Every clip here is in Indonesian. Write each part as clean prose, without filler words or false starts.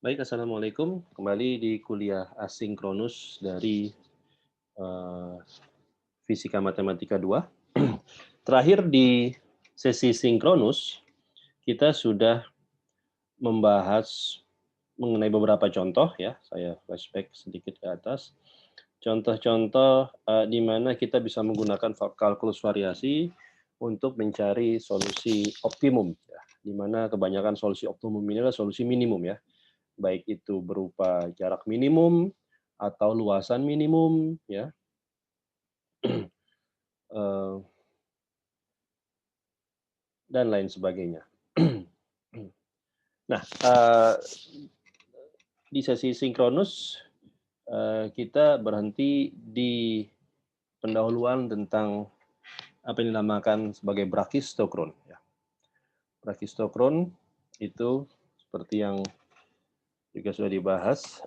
Baik, assalamualaikum. Kembali di kuliah asinkronus dari eh, Fisika Matematika 2. Terakhir di sesi sinkronus, kita sudah membahas mengenai beberapa contoh ya. Saya flashback sedikit ke atas. Contoh-contoh di mana kita bisa menggunakan kalkulus variasi untuk mencari solusi optimum, ya. Di mana kebanyakan solusi optimum ini adalah solusi minimum ya, baik itu berupa jarak minimum atau luasan minimum ya, eee, dan lain sebagainya. Nah, di sesi sinkronus, kita berhenti di pendahuluan tentang apa yang dinamakan sebagai brachistochrone ya. Brachistochrone itu seperti yang juga sudah dibahas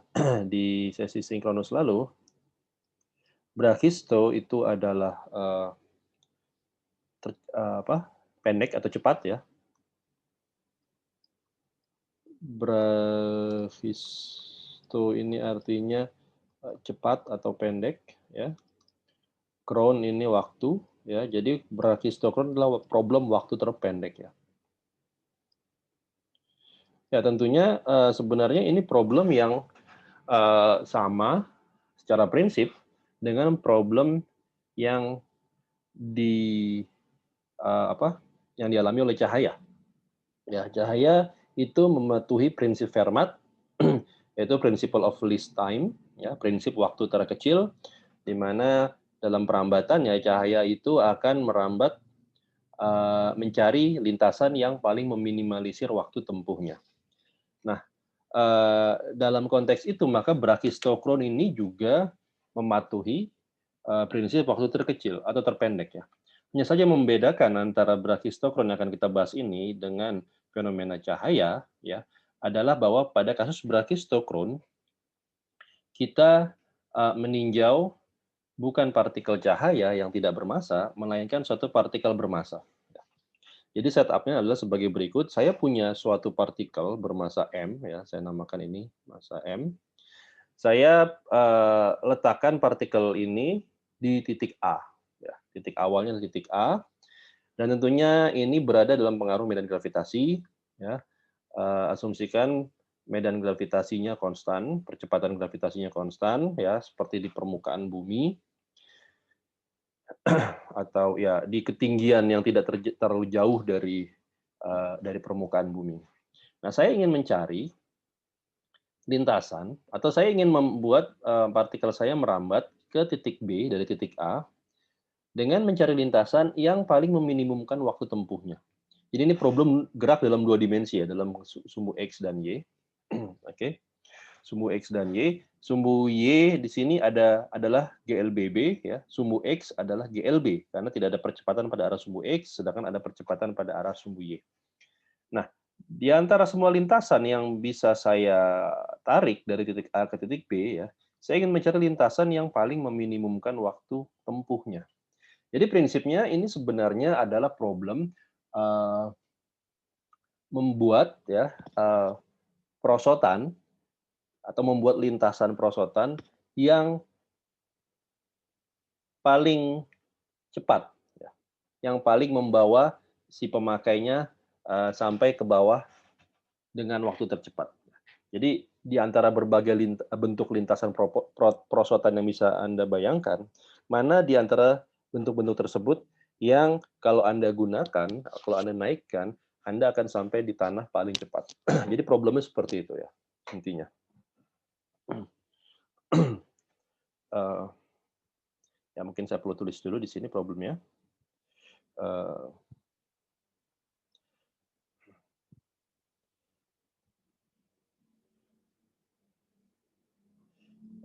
di sesi sinkronus lalu, brachisto itu adalah, pendek atau cepat ya. Brachisto ini artinya, cepat atau pendek ya. Chron ini waktu ya, jadi brachistochrone adalah problem waktu terpendek ya. Ya tentunya, sebenarnya ini problem yang, sama secara prinsip dengan problem yang di apa, yang dialami oleh cahaya. Ya, cahaya itu mematuhi prinsip Fermat, yaitu principle of least time, ya, prinsip waktu terkecil, di mana dalam perambatannya cahaya itu akan merambat, mencari lintasan yang paling meminimalisir waktu tempuhnya. Nah, dalam konteks itu maka brachistochrone ini juga mematuhi, prinsip waktu terkecil atau terpendek ya. Hanya saja membedakan antara brachistochrone yang akan kita bahas ini dengan fenomena cahaya ya, adalah bahwa pada kasus brachistochrone kita, meninjau bukan partikel cahaya yang tidak bermassa, melainkan suatu partikel bermassa. Jadi setup-nya adalah sebagai berikut, saya punya suatu partikel bermassa M ya, saya namakan ini massa M. Saya, letakkan partikel ini di titik A, ya, titik awalnya di titik A, dan tentunya ini berada dalam pengaruh medan gravitasi, ya, asumsikan medan gravitasinya konstan, percepatan gravitasinya konstan, ya, seperti di permukaan bumi, atau ya di ketinggian yang tidak terlalu jauh dari permukaan bumi. Nah, saya ingin mencari lintasan atau saya ingin membuat, partikel saya merambat ke titik B dari titik A dengan mencari lintasan yang paling meminimumkan waktu tempuhnya. Jadi ini problem gerak dalam 2 dimensi ya, dalam sumbu X dan Y. Oke, sumbu X dan Y. Sumbu Y di sini adalah GLBB ya, sumbu X adalah GLB karena tidak ada percepatan pada arah sumbu X, sedangkan ada percepatan pada arah sumbu Y. Nah, di antara semua lintasan yang bisa saya tarik dari titik A ke titik B ya, saya ingin mencari lintasan yang paling meminimumkan waktu tempuhnya. Jadi prinsipnya ini sebenarnya adalah problem, eee, membuat ya, perosotan atau membuat lintasan perosotan yang paling cepat ya, yang paling membawa si pemakainya, sampai ke bawah dengan waktu tercepat. Jadi di antara berbagai bentuk lintasan perosotan yang bisa Anda bayangkan, mana di antara bentuk-bentuk tersebut yang kalau Anda gunakan, kalau Anda naikkan, Anda akan sampai di tanah paling cepat. Jadi problemnya seperti itu ya, intinya. Eee, ya mungkin saya perlu tulis dulu di sini problemnya.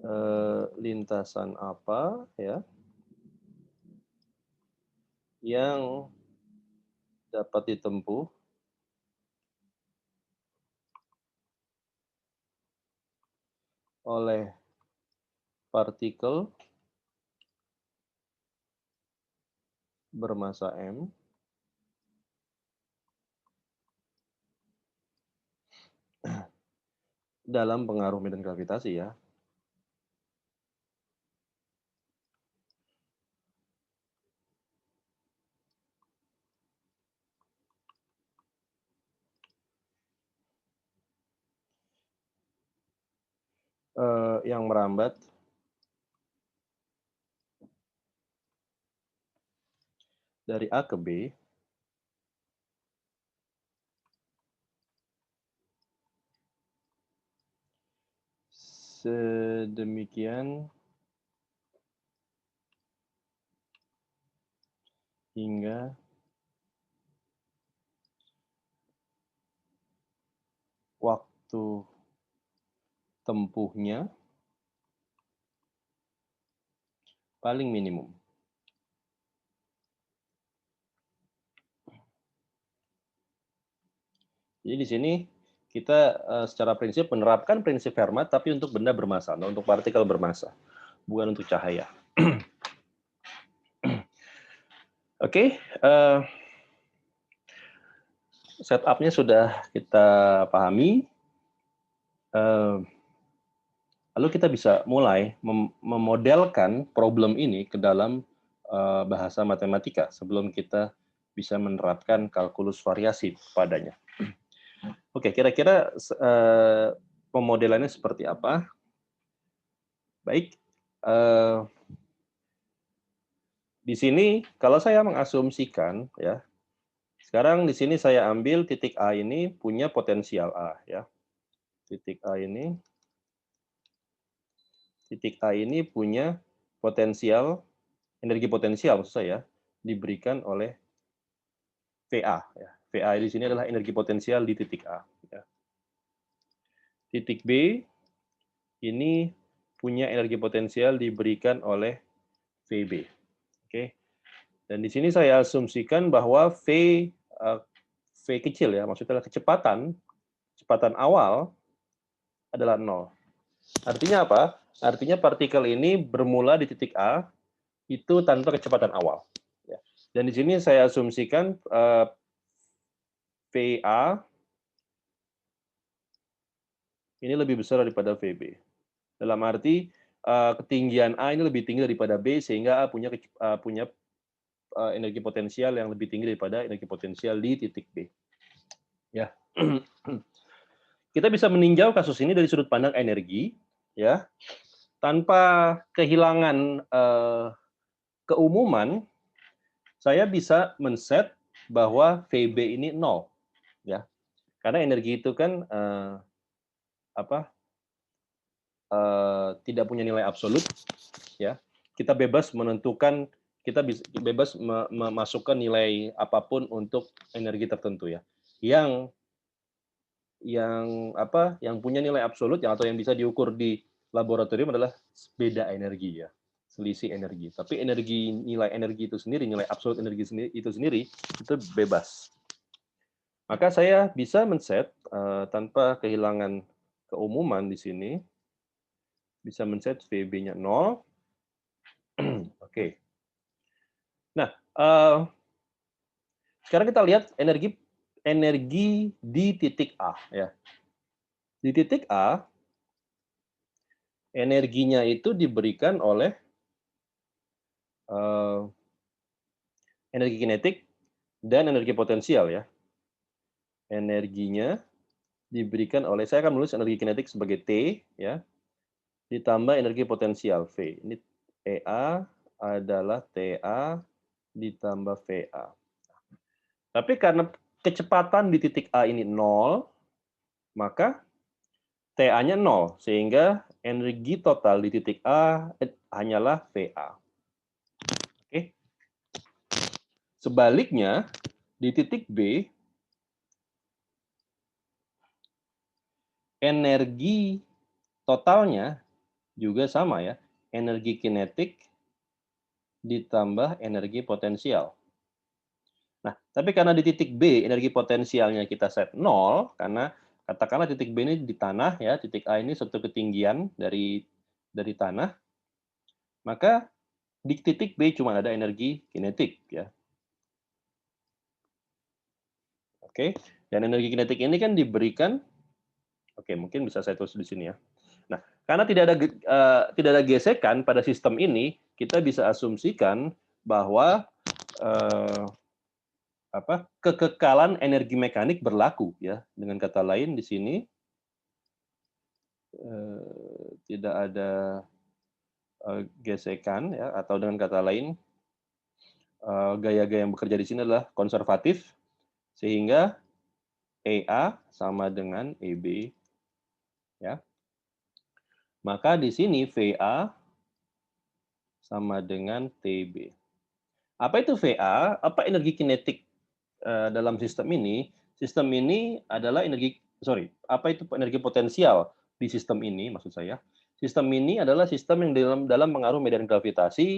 Eee lintasan apa ya, yang dapat ditempuh oleh partikel bermassa M dalam pengaruh medan gravitasi ya. Yang merambat dari A ke B sedemikian hingga waktu tempuhnya paling minimum. Jadi di sini kita secara prinsip menerapkan prinsip Fermat tapi untuk benda bermassa, nah, untuk partikel bermassa, bukan untuk cahaya. Oke, setup-nya sudah kita pahami. Lalu kita bisa mulai memodelkan problem ini ke dalam bahasa matematika sebelum kita bisa menerapkan kalkulus variasi padanya. Oke, kira-kira pemodelannya seperti apa? Baik, di sini kalau saya mengasumsikan ya, sekarang di sini saya ambil titik A ini punya potensial A ya. Titik A ini punya potensial, energi potensial maksud saya, diberikan oleh VA ya. VA di sini adalah energi potensial di titik A ya. Titik B ini punya energi potensial diberikan oleh VB. Oke. Dan di sini saya asumsikan bahwa V kecil ya, maksudnya adalah kecepatan awal adalah 0. Artinya apa? Artinya partikel ini bermula di titik A itu tanpa kecepatan awal. Ya. Dan di sini saya asumsikan VA ini lebih besar daripada VB. Dalam arti ketinggian A ini lebih tinggi daripada B sehingga A punya energi potensial yang lebih tinggi daripada energi potensial di titik B. Ya. Kita bisa meninjau kasus ini dari sudut pandang energi ya. Tanpa kehilangan keumuman, saya bisa men-set bahwa VB ini 0 ya. Karena energi itu kan tidak punya nilai absolut ya. Kita bebas menentukan, kita bebas memasukkan nilai apapun untuk energi tertentu ya. Yang punya nilai absolut atau yang bisa diukur di laboratorium adalah beda energi ya, selisih energi. Tapi nilai energi itu sendiri, nilai absolut energi itu sendiri itu bebas. Maka saya bisa men-set tanpa kehilangan keumuman di sini, bisa men-set VB-nya 0. Oke. Nah, sekarang kita lihat energi di titik A ya. Di titik A energinya itu diberikan oleh energi kinetik dan energi potensial ya. Energinya diberikan oleh, saya akan menulis energi kinetik sebagai T ya, ditambah energi potensial V. Ini EA adalah TA ditambah VA. Tapi karena kecepatan di titik A ini 0, maka TA-nya 0, sehingga energi total di titik A hanyalah VA. Oke. Sebaliknya, di titik B, energi totalnya juga sama ya, energi kinetik ditambah energi potensial. Nah, tapi karena di titik B energi potensialnya kita set 0, karena katakanlah titik B ini di tanah ya, titik A ini suatu ketinggian dari tanah, maka di titik B cuma ada energi kinetik ya. Oke, dan energi kinetik ini kan diberikan Oke, mungkin bisa saya tulis di sini ya. Nah, karena tidak ada gesekan pada sistem ini, kita bisa asumsikan bahwa eh, kekekalan energi mekanik berlaku ya. Dengan kata lain di sini tidak ada gesekan ya, atau dengan kata lain gaya-gaya yang bekerja di sini adalah konservatif, sehingga EA sama dengan EB ya. Maka di sini VA sama dengan TB. Apa itu VA? Apa energi kinetik dalam sistem ini? Sistem ini adalah apa itu energi potensial di sistem ini maksud saya? Sistem ini adalah sistem yang dalam pengaruh medan gravitasi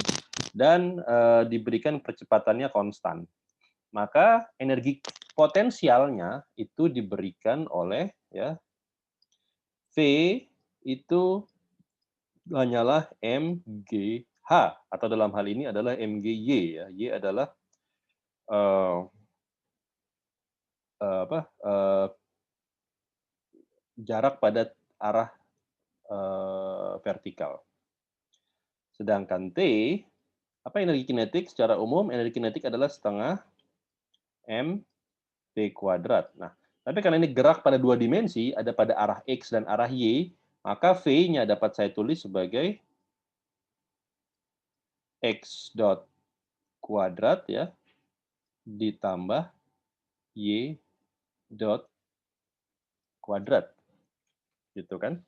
dan diberikan percepatannya konstan. Maka energi potensialnya itu diberikan oleh ya V itu hanyalah mgh atau dalam hal ini adalah mgy ya. Y adalah jarak pada arah vertikal. Sedangkan T, apa energi kinetik? Secara umum energi kinetik adalah setengah mv kuadrat. Nah, tapi karena ini gerak pada dua dimensi, ada pada arah X dan arah Y, maka V-nya dapat saya tulis sebagai X dot kuadrat ya, ditambah Y dot kuadrat. Gitu kan?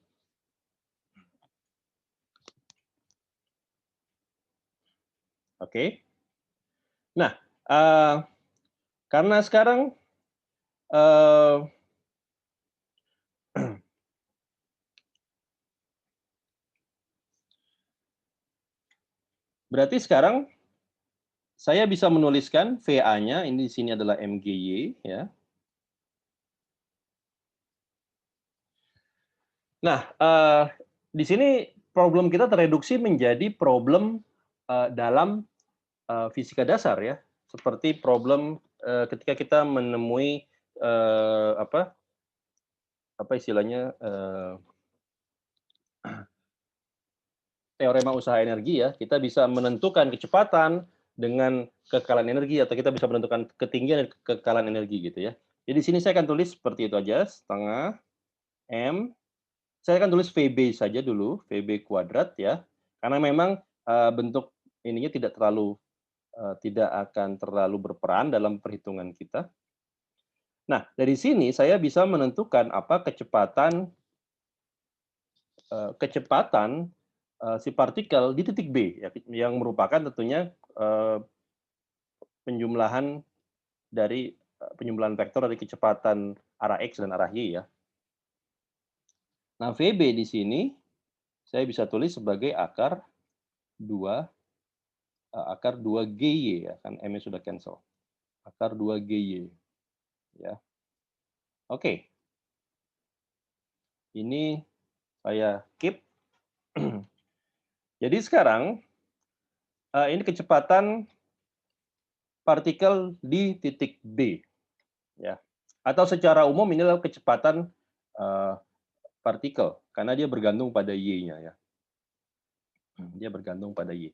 Oke. Nah, karena sekarang berarti sekarang saya bisa menuliskan VA-nya, ini di sini adalah MGY. Ya. Nah, di sini problem kita tereduksi menjadi problem dalam fisika dasar ya, seperti problem ketika kita menemui apa istilahnya teorema usaha energi ya, kita bisa menentukan kecepatan dengan kekekalan energi atau kita bisa menentukan ketinggian dan kekekalan energi gitu ya. Jadi di sini saya akan tulis seperti itu aja, setengah M. Saya akan tulis VB saja dulu, VB kuadrat ya. Karena memang bentuk ininya tidak akan terlalu berperan dalam perhitungan kita. Nah, dari sini saya bisa menentukan apa kecepatan si partikel di titik B, ya, yang merupakan tentunya penjumlahan dari penjumlahan vektor dari kecepatan arah X dan arah Y ya. Nah, VB di sini saya bisa tulis sebagai akar 2 GY ya, kan M-nya sudah cancel. Akar 2 GY. Ya. Oke. Ini saya keep. Jadi sekarang ini kecepatan partikel di titik B ya. Atau secara umum ini adalah kecepatan partikel karena dia bergantung pada Y-nya ya. Dia bergantung pada Y.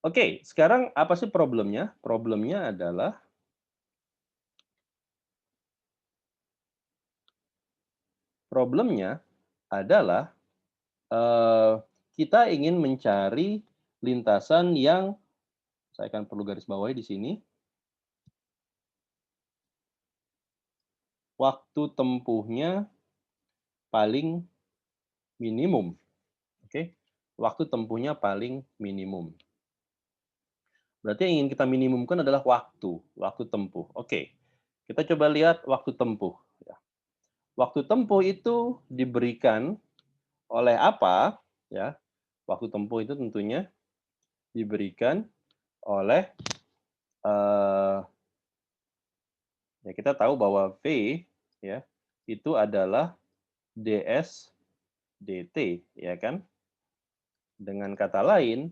Oke, sekarang apa sih problemnya? Problemnya adalah kita ingin mencari lintasan yang saya akan perlu garis bawahi di sini. Waktu tempuhnya paling minimum. Oke. Waktu tempuhnya paling minimum. Berarti yang ingin kita minimumkan adalah waktu tempuh. Oke. Kita coba lihat waktu tempuh. Waktu tempuh itu diberikan oleh apa? Ya. Waktu tempuh itu tentunya diberikan oleh ya kita tahu bahwa V ya itu adalah ds dt ya kan. Dengan kata lain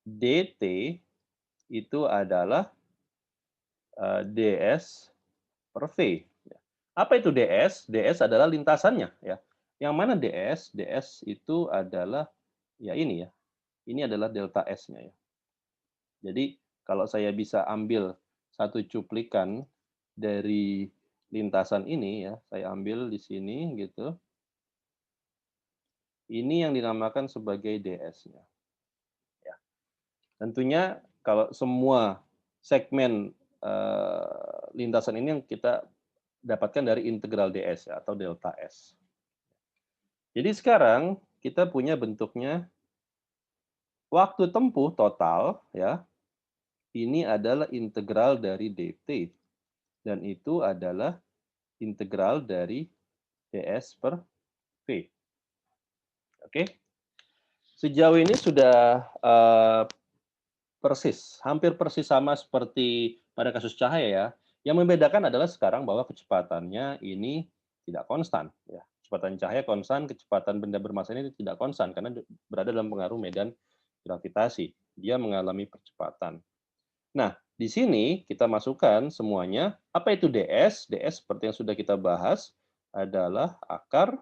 dt itu adalah ds per V. Apa itu ds? ds adalah lintasannya, ya. Yang mana ds? ds itu adalah ya ini ya. Ini adalah delta S-nya ya. Jadi kalau saya bisa ambil satu cuplikan dari lintasan ini ya, saya ambil di sini gitu. Ini yang dinamakan sebagai ds-nya. Ya. Tentunya kalau semua segmen lintasan ini yang kita dapatkan dari integral ds ya, atau delta S. Jadi sekarang kita punya bentuknya waktu tempuh total ya. Ini adalah integral dari dt dan itu adalah integral dari ds per v. Oke. Sejauh ini sudah persis, hampir persis sama seperti pada kasus cahaya ya. Yang membedakan adalah sekarang bahwa kecepatannya ini tidak konstan. Ya. Kecepatan cahaya konstan, kecepatan benda bermassa ini tidak konstan karena berada dalam pengaruh medan gravitasi. Dia mengalami percepatan. Nah, di sini kita masukkan semuanya. Apa itu ds? ds seperti yang sudah kita bahas adalah akar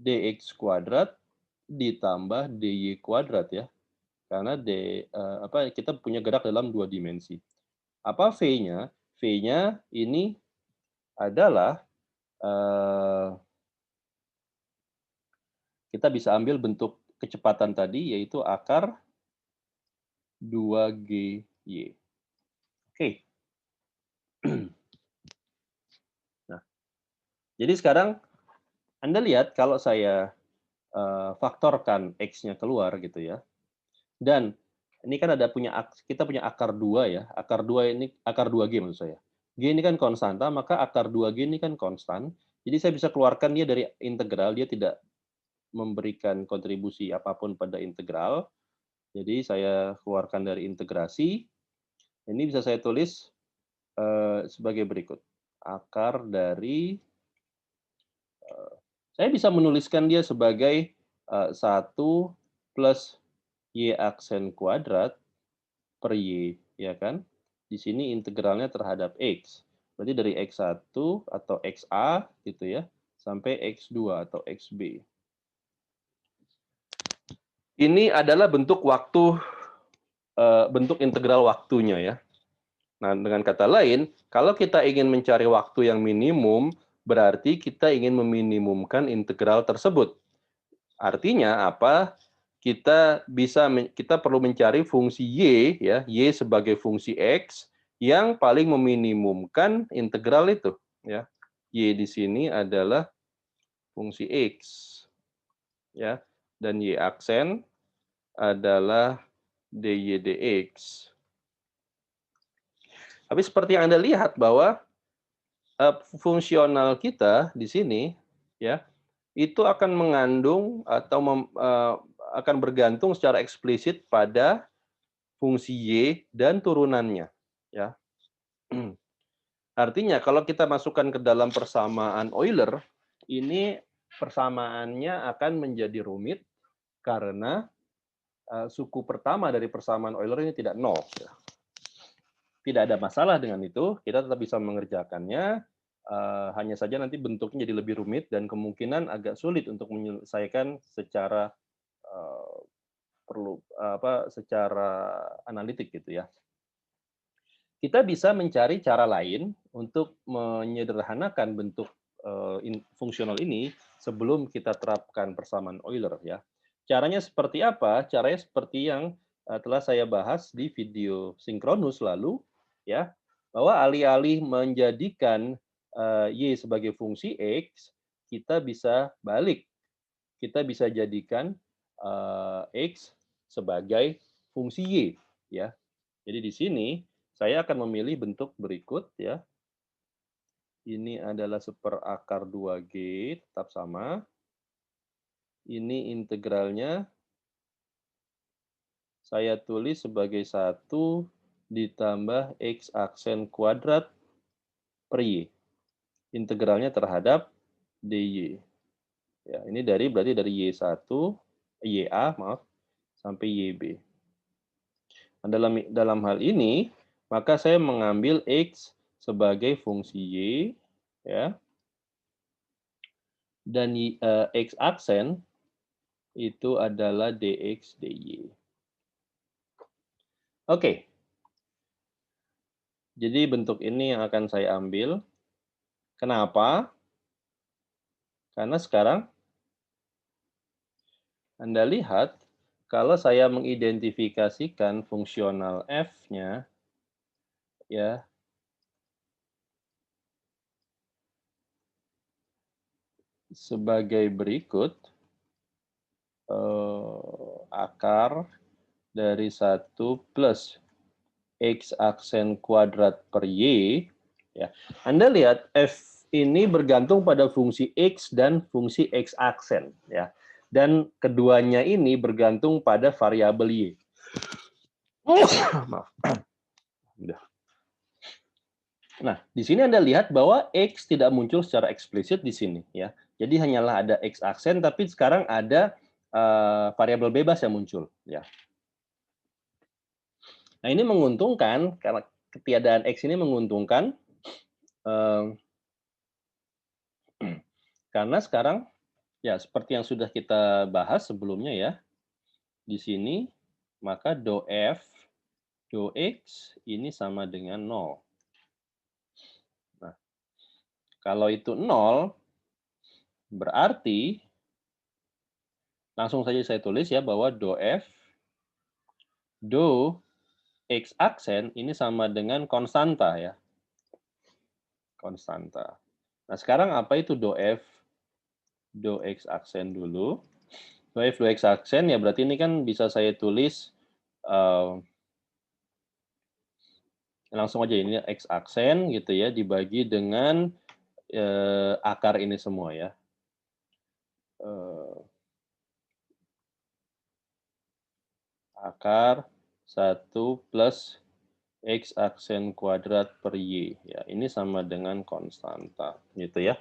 dx kuadrat ditambah dy kuadrat ya. Karena kita punya gerak dalam 2 dimensi. Apa V-nya? V-nya ini adalah kita bisa ambil bentuk kecepatan tadi, yaitu akar 2GY. Oke. Nah, jadi sekarang Anda lihat kalau saya faktorkan X-nya keluar gitu ya. Dan ini kan kita punya akar 2 ya. Akar 2 ini akar 2G maksud saya. G ini kan konstanta, maka akar 2G ini kan konstan. Jadi saya bisa keluarkan dia dari integral, dia tidak memberikan kontribusi apapun pada integral. Jadi saya keluarkan dari integrasi. Ini bisa saya tulis sebagai berikut. Akar dari saya bisa menuliskan dia sebagai 1 plus Y aksen kuadrat per Y, ya kan? Di sini integralnya terhadap X. Berarti dari X1 atau XA gitu ya, sampai X2 atau XB. Ini adalah bentuk waktu, bentuk integral waktunya ya. Nah, dengan kata lain, kalau kita ingin mencari waktu yang minimum, berarti kita ingin meminimumkan integral tersebut. Artinya apa? Kita perlu mencari fungsi y ya, y sebagai fungsi x yang paling meminimumkan integral itu ya. Y di sini adalah fungsi x ya, dan y aksen adalah dy dx. Tapi seperti yang Anda lihat bahwa fungsional kita di sini ya, itu akan mengandung atau akan bergantung secara eksplisit pada fungsi y dan turunannya ya. Artinya kalau kita masukkan ke dalam persamaan Euler, ini persamaannya akan menjadi rumit karena suku pertama dari persamaan Euler ini tidak nol. Tidak ada masalah dengan itu, kita tetap bisa mengerjakannya. Hanya saja nanti bentuknya jadi lebih rumit dan kemungkinan agak sulit untuk menyelesaikan secara secara analitik gitu ya. Kita bisa mencari cara lain untuk menyederhanakan bentuk fungsional ini sebelum kita terapkan persamaan Euler ya. Caranya seperti apa? Caranya seperti yang telah saya bahas di video sinkronus lalu ya, bahwa alih-alih menjadikan y sebagai fungsi x, kita bisa balik. Kita bisa jadikan x sebagai fungsi y ya. Jadi di sini saya akan memilih bentuk berikut ya. Ini adalah seperakar 2G, tetap sama. Ini integralnya saya tulis sebagai 1 ditambah X aksen kuadrat per Y. Integralnya terhadap DY. Ya, ini berarti dari Y1, YA, maaf, sampai YB. Nah, dalam hal ini, maka saya mengambil X sebagai fungsi Y, ya. Dan X aksen itu adalah dx dy. Oke. Jadi bentuk ini yang akan saya ambil. Kenapa? Karena sekarang Anda lihat, kalau saya mengidentifikasikan fungsional f-nya, ya, sebagai berikut, akar dari 1 plus X aksen kuadrat per Y, ya. Anda lihat F ini bergantung pada fungsi X dan fungsi X aksen, ya. Dan keduanya ini bergantung pada variabel Y. Maaf. Nah, di sini Anda lihat bahwa X tidak muncul secara eksplisit di sini, ya. Jadi hanyalah ada X aksen, tapi sekarang ada variabel bebas yang muncul, ya. Nah, ini menguntungkan karena ketiadaan X ini menguntungkan karena sekarang ya seperti yang sudah kita bahas sebelumnya ya. Di sini maka do F do X ini sama dengan 0. Nah, kalau itu 0 berarti langsung saja saya tulis ya bahwa do F do X aksen ini sama dengan konstanta ya. Konstanta. Nah, sekarang apa itu do F do X aksen dulu? Do F do X aksen ya berarti ini kan bisa saya tulis langsung aja ini X aksen gitu ya dibagi dengan akar ini semua ya. Akar 1 plus X aksen kuadrat per Y. Ya, ini sama dengan konstanta, gitu ya.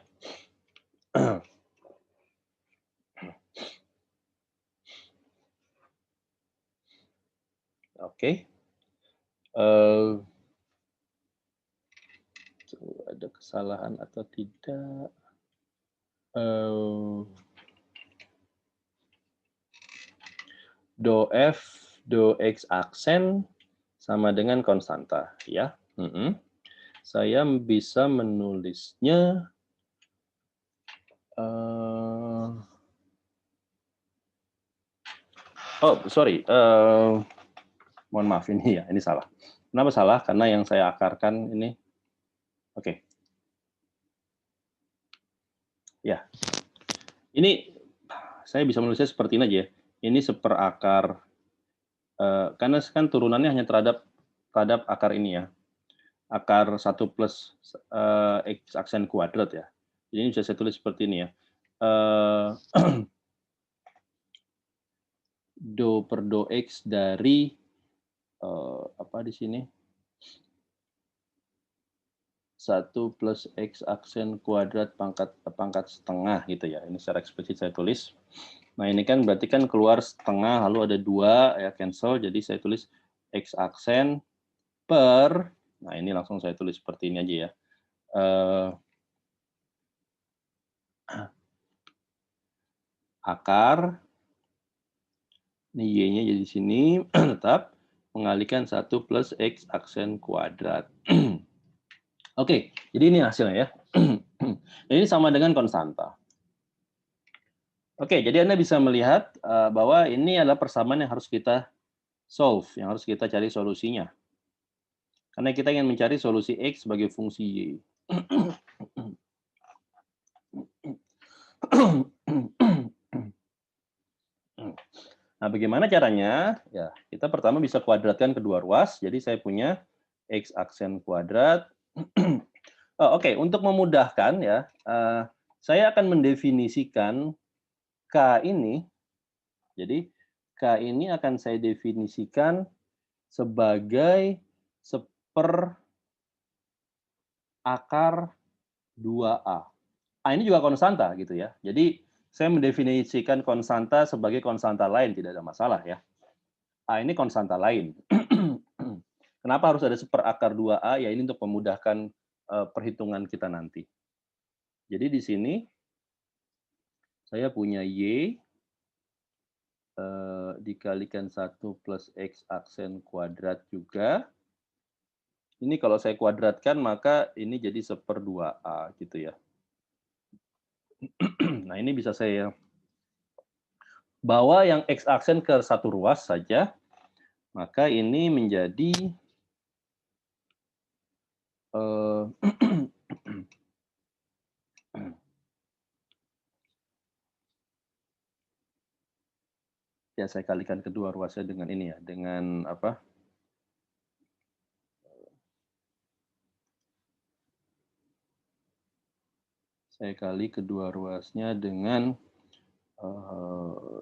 Oke. Ada kesalahan atau tidak? Do F, do X aksen sama dengan konstanta, ya. Saya bisa menulisnya oh, sorry. Mohon maaf ini ya, ini salah. Kenapa salah? Karena yang saya akarkan ini. Oke. Ya. Ini saya bisa menulisnya seperti ini aja ya. Ini seperakar karena kan turunannya hanya terhadap akar ini ya. Akar 1 plus X aksen kuadrat ya. Jadi ini bisa saya tulis seperti ini ya. Do per do X dari apa di sini? 1 plus X aksen kuadrat pangkat setengah gitu ya. Ini secara eksplisit saya tulis. Nah, ini kan berarti kan keluar setengah lalu ada 2 ya cancel. Jadi saya tulis X aksen per, nah ini langsung saya tulis seperti ini aja ya. Akar, ini Y-nya jadi di sini, tetap mengalihkan 1 plus X aksen kuadrat. Oke, jadi ini hasilnya ya. Ini sama dengan konstanta. Oke, jadi Anda bisa melihat bahwa ini adalah persamaan yang harus kita solve, yang harus kita cari solusinya. Karena kita ingin mencari solusi X sebagai fungsi Y. Nah, bagaimana caranya? Ya, kita pertama bisa kuadratkan kedua ruas. Jadi saya punya X aksen kuadrat. Oke, untuk memudahkan ya, saya akan mendefinisikan K ini. Jadi K ini akan saya definisikan sebagai akar 2A. A ini juga konstanta gitu ya. Jadi saya mendefinisikan konstanta sebagai konstanta lain, tidak ada masalah ya. A ini konstanta lain. Kenapa harus ada seperakar 2A? Ya ini untuk memudahkan perhitungan kita nanti. Jadi di sini saya punya Y dikalikan 1 plus X aksen kuadrat juga. Ini kalau saya kuadratkan, maka ini jadi 1/2A gitu ya. Nah, ini bisa saya bawa yang X aksen ke satu ruas saja, maka ini menjadi ya saya kalikan kedua ruasnya dengan ini ya, dengan apa? Saya kali kedua ruasnya dengan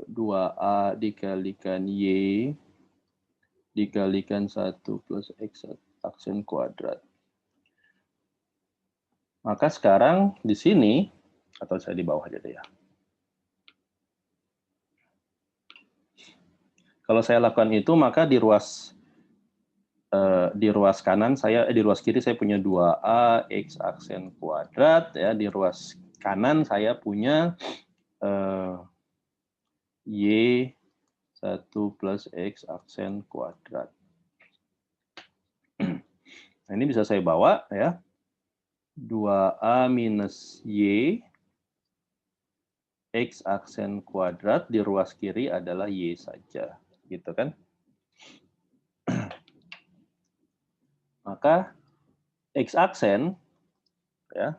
2A dikalikan Y dikalikan 1 plus X aksen kuadrat. Maka sekarang di sini, atau saya di bawah aja deh ya. Kalau saya lakukan itu, maka di ruas kanan saya, di ruas kiri saya punya 2A X aksen kuadrat, ya. Di ruas kanan saya punya Y 1 plus X aksen kuadrat. Nah, ini bisa saya bawa ya. 2A minus Y X aksen kuadrat di ruas kiri adalah Y saja. Gitu kan? Maka X aksen ya,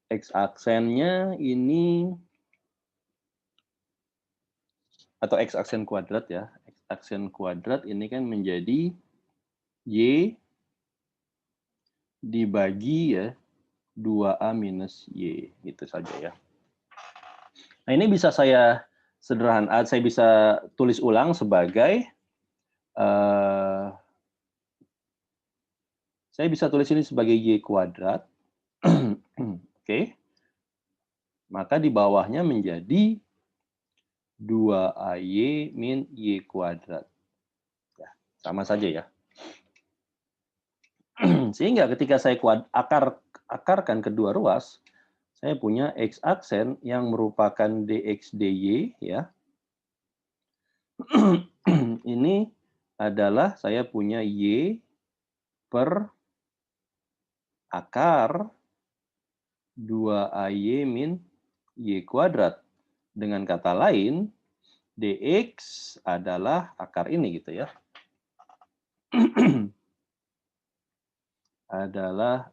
X aksennya ini, atau X aksen kuadrat ya, X aksen kuadrat ini kan menjadi Y dibagi ya 2A minus Y, gitu saja ya. Nah, ini bisa saya saya bisa tulis ulang sebagai, saya bisa tulis ini sebagai Y kuadrat. Oke. Maka di bawahnya menjadi 2AY min Y kuadrat. Ya, sama saja ya. Sehingga ketika saya akarkan kedua ruas, saya punya X aksen yang merupakan dx dy ya. Ini adalah saya punya Y per akar 2AY min Y kuadrat. Dengan kata lain, dx adalah akar ini gitu ya. Adalah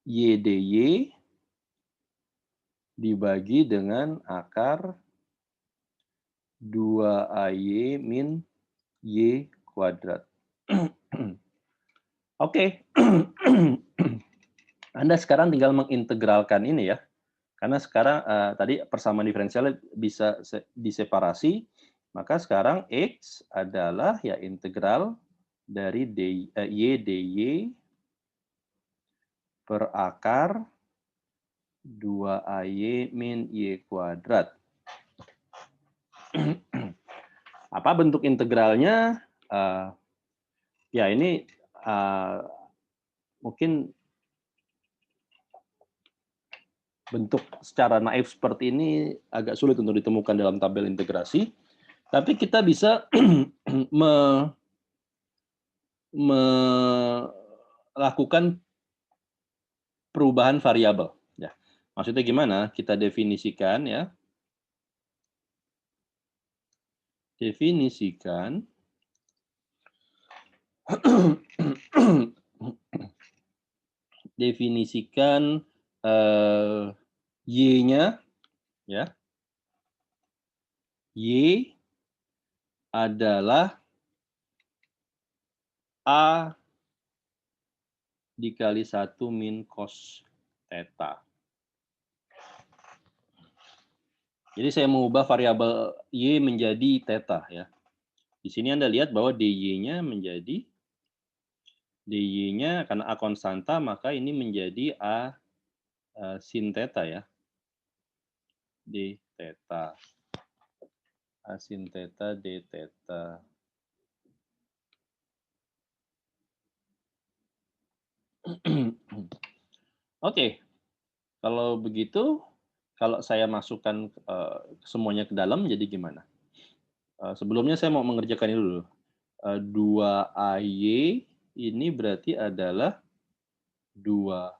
Y dy dibagi dengan akar 2AY min Y kuadrat. Oke. Anda sekarang tinggal mengintegralkan ini ya. Karena sekarang tadi persamaan diferensialnya bisa diseparasi, maka sekarang X adalah ya integral dari Y dy per akar 2AY min Y kuadrat. Apa bentuk integralnya? Ya ini mungkin bentuk secara naif seperti ini agak sulit untuk ditemukan dalam tabel integrasi. Tapi kita bisa melakukan perubahan variabel. Ya. Maksudnya gimana? Kita definisikan ya. Definisikan definisikan Y-nya ya. Y adalah A dikali 1 min cos theta. Jadi saya mengubah variabel Y menjadi theta ya. Di sini Anda lihat bahwa dy-nya menjadi dy-nya karena A konstanta maka ini menjadi A sin theta ya. D theta. A sin theta d theta. Oke, kalau begitu, kalau saya masukkan semuanya ke dalam, jadi gimana? Sebelumnya saya mau mengerjakan ini dulu. 2AY ini berarti adalah 2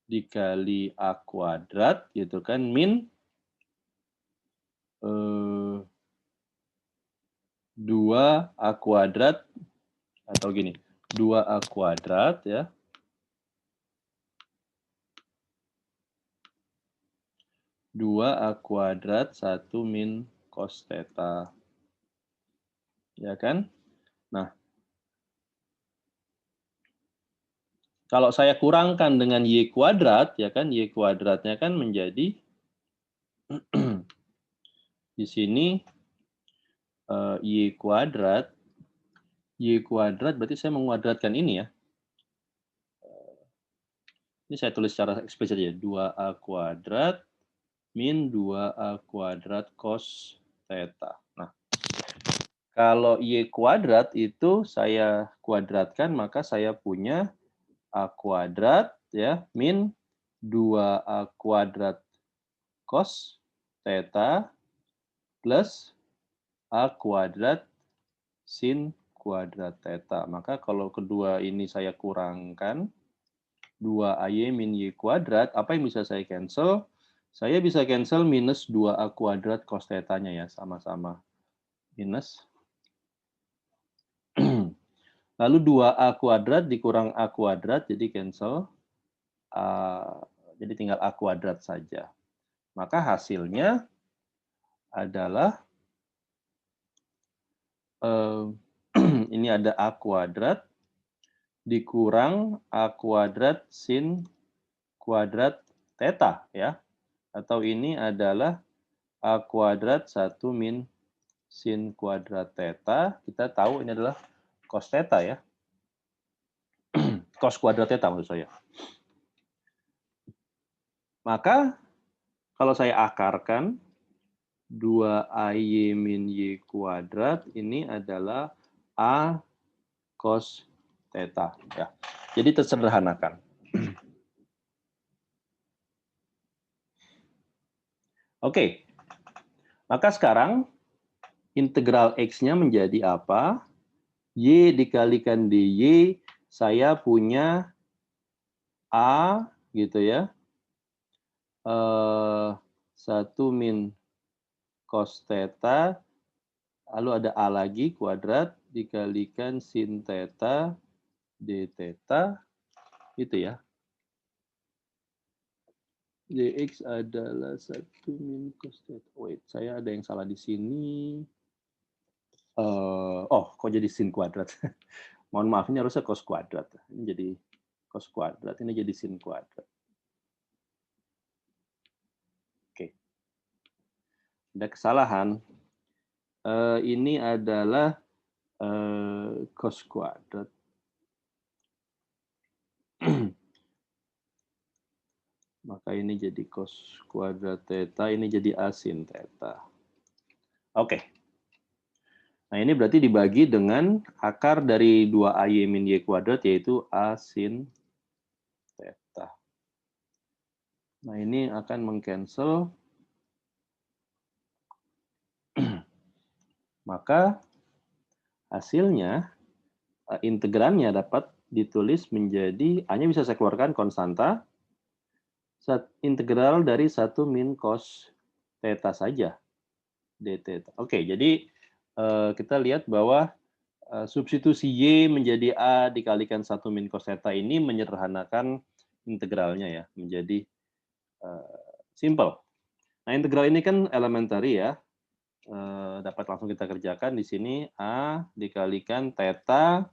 dikali A kuadrat, gitu kan, min 2A kuadrat, atau gini, 2A kuadrat ya, 2A kuadrat 1 min cos theta. Ya kan? Nah, kalau saya kurangkan dengan Y kuadrat, ya kan, Y kuadratnya kan menjadi di sini Y kuadrat berarti saya menguadratkan ini ya. Ini saya tulis secara eksplisit ya, 2A kuadrat min 2A kuadrat cos theta. Nah, kalau Y kuadrat itu saya kuadratkan, maka saya punya A kuadrat ya min 2A kuadrat cos theta plus A kuadrat sin kuadrat theta. Maka kalau kedua ini saya kurangkan, 2AY min Y kuadrat, apa yang bisa saya cancel? Saya bisa cancel minus 2A kuadrat cos theta-nya ya, sama-sama. Minus. Lalu 2A kuadrat dikurang A kuadrat, jadi cancel. Jadi tinggal A kuadrat saja. Maka hasilnya adalah ini ada A kuadrat dikurang A kuadrat sin kuadrat theta ya. Atau ini adalah A kuadrat 1 min sin kuadrat theta. Kita tahu ini adalah cos theta ya. Cos kuadrat theta maksud saya. Maka kalau saya akarkan 2AY min Y kuadrat ini adalah A cos theta. Ya. Jadi tersederhanakan. Oke, maka sekarang integral X-nya menjadi apa? Y dikalikan dy, saya punya A gitu ya. 1 min cos theta, lalu ada A lagi kuadrat dikalikan sin theta d theta, itu ya. Dx adalah 1 min cos theta. Wait, saya ada yang salah di sini. Kok jadi sin kuadrat? Mohon maaf, ini harusnya cos kuadrat. Ini jadi cos kuadrat, ini jadi sin kuadrat. Oke. Ada kesalahan. Ini adalah cos kuadrat. Maka ini jadi cos kuadrat theta, ini jadi A sin theta. Oke. Nah, ini berarti dibagi dengan akar dari 2AY min Y kuadrat, yaitu A sin theta. Nah, ini akan mengcancel. Maka hasilnya, integrannya dapat ditulis menjadi, A-nya bisa saya keluarkan konstanta, integral dari 1 min cos theta saja. D theta. Oke, jadi kita lihat bahwa substitusi Y menjadi A dikalikan 1 min cos theta ini menyederhanakan integralnya ya, menjadi simple. Nah, integral ini kan elementary ya, dapat langsung kita kerjakan di sini. A dikalikan theta,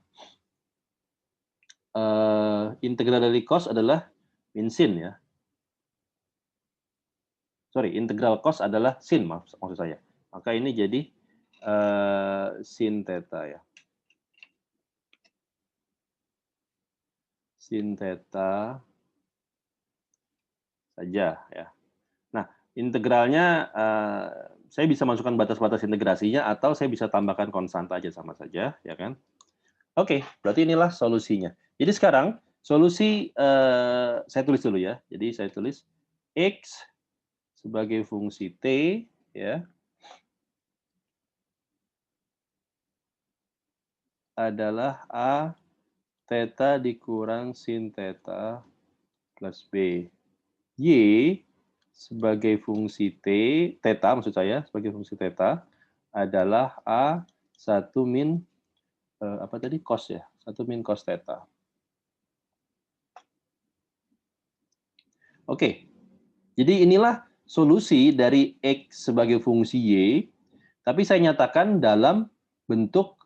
integral dari cos adalah min sin ya. Sorry, integral cos adalah sin maksud saya. Maka ini jadi sin theta ya. Sin theta saja ya. Nah, integralnya saya bisa masukkan batas-batas integrasinya atau saya bisa tambahkan konstanta aja sama saja, ya kan? Oke, berarti inilah solusinya. Jadi sekarang solusi saya tulis dulu ya. Jadi saya tulis X sebagai fungsi T ya adalah A theta dikurang sin theta plus B. Y sebagai fungsi T, theta maksud saya, sebagai fungsi theta adalah A1 min apa tadi cos ya, 1 min cos theta. Oke, jadi inilah solusi dari X sebagai fungsi Y, tapi saya nyatakan dalam bentuk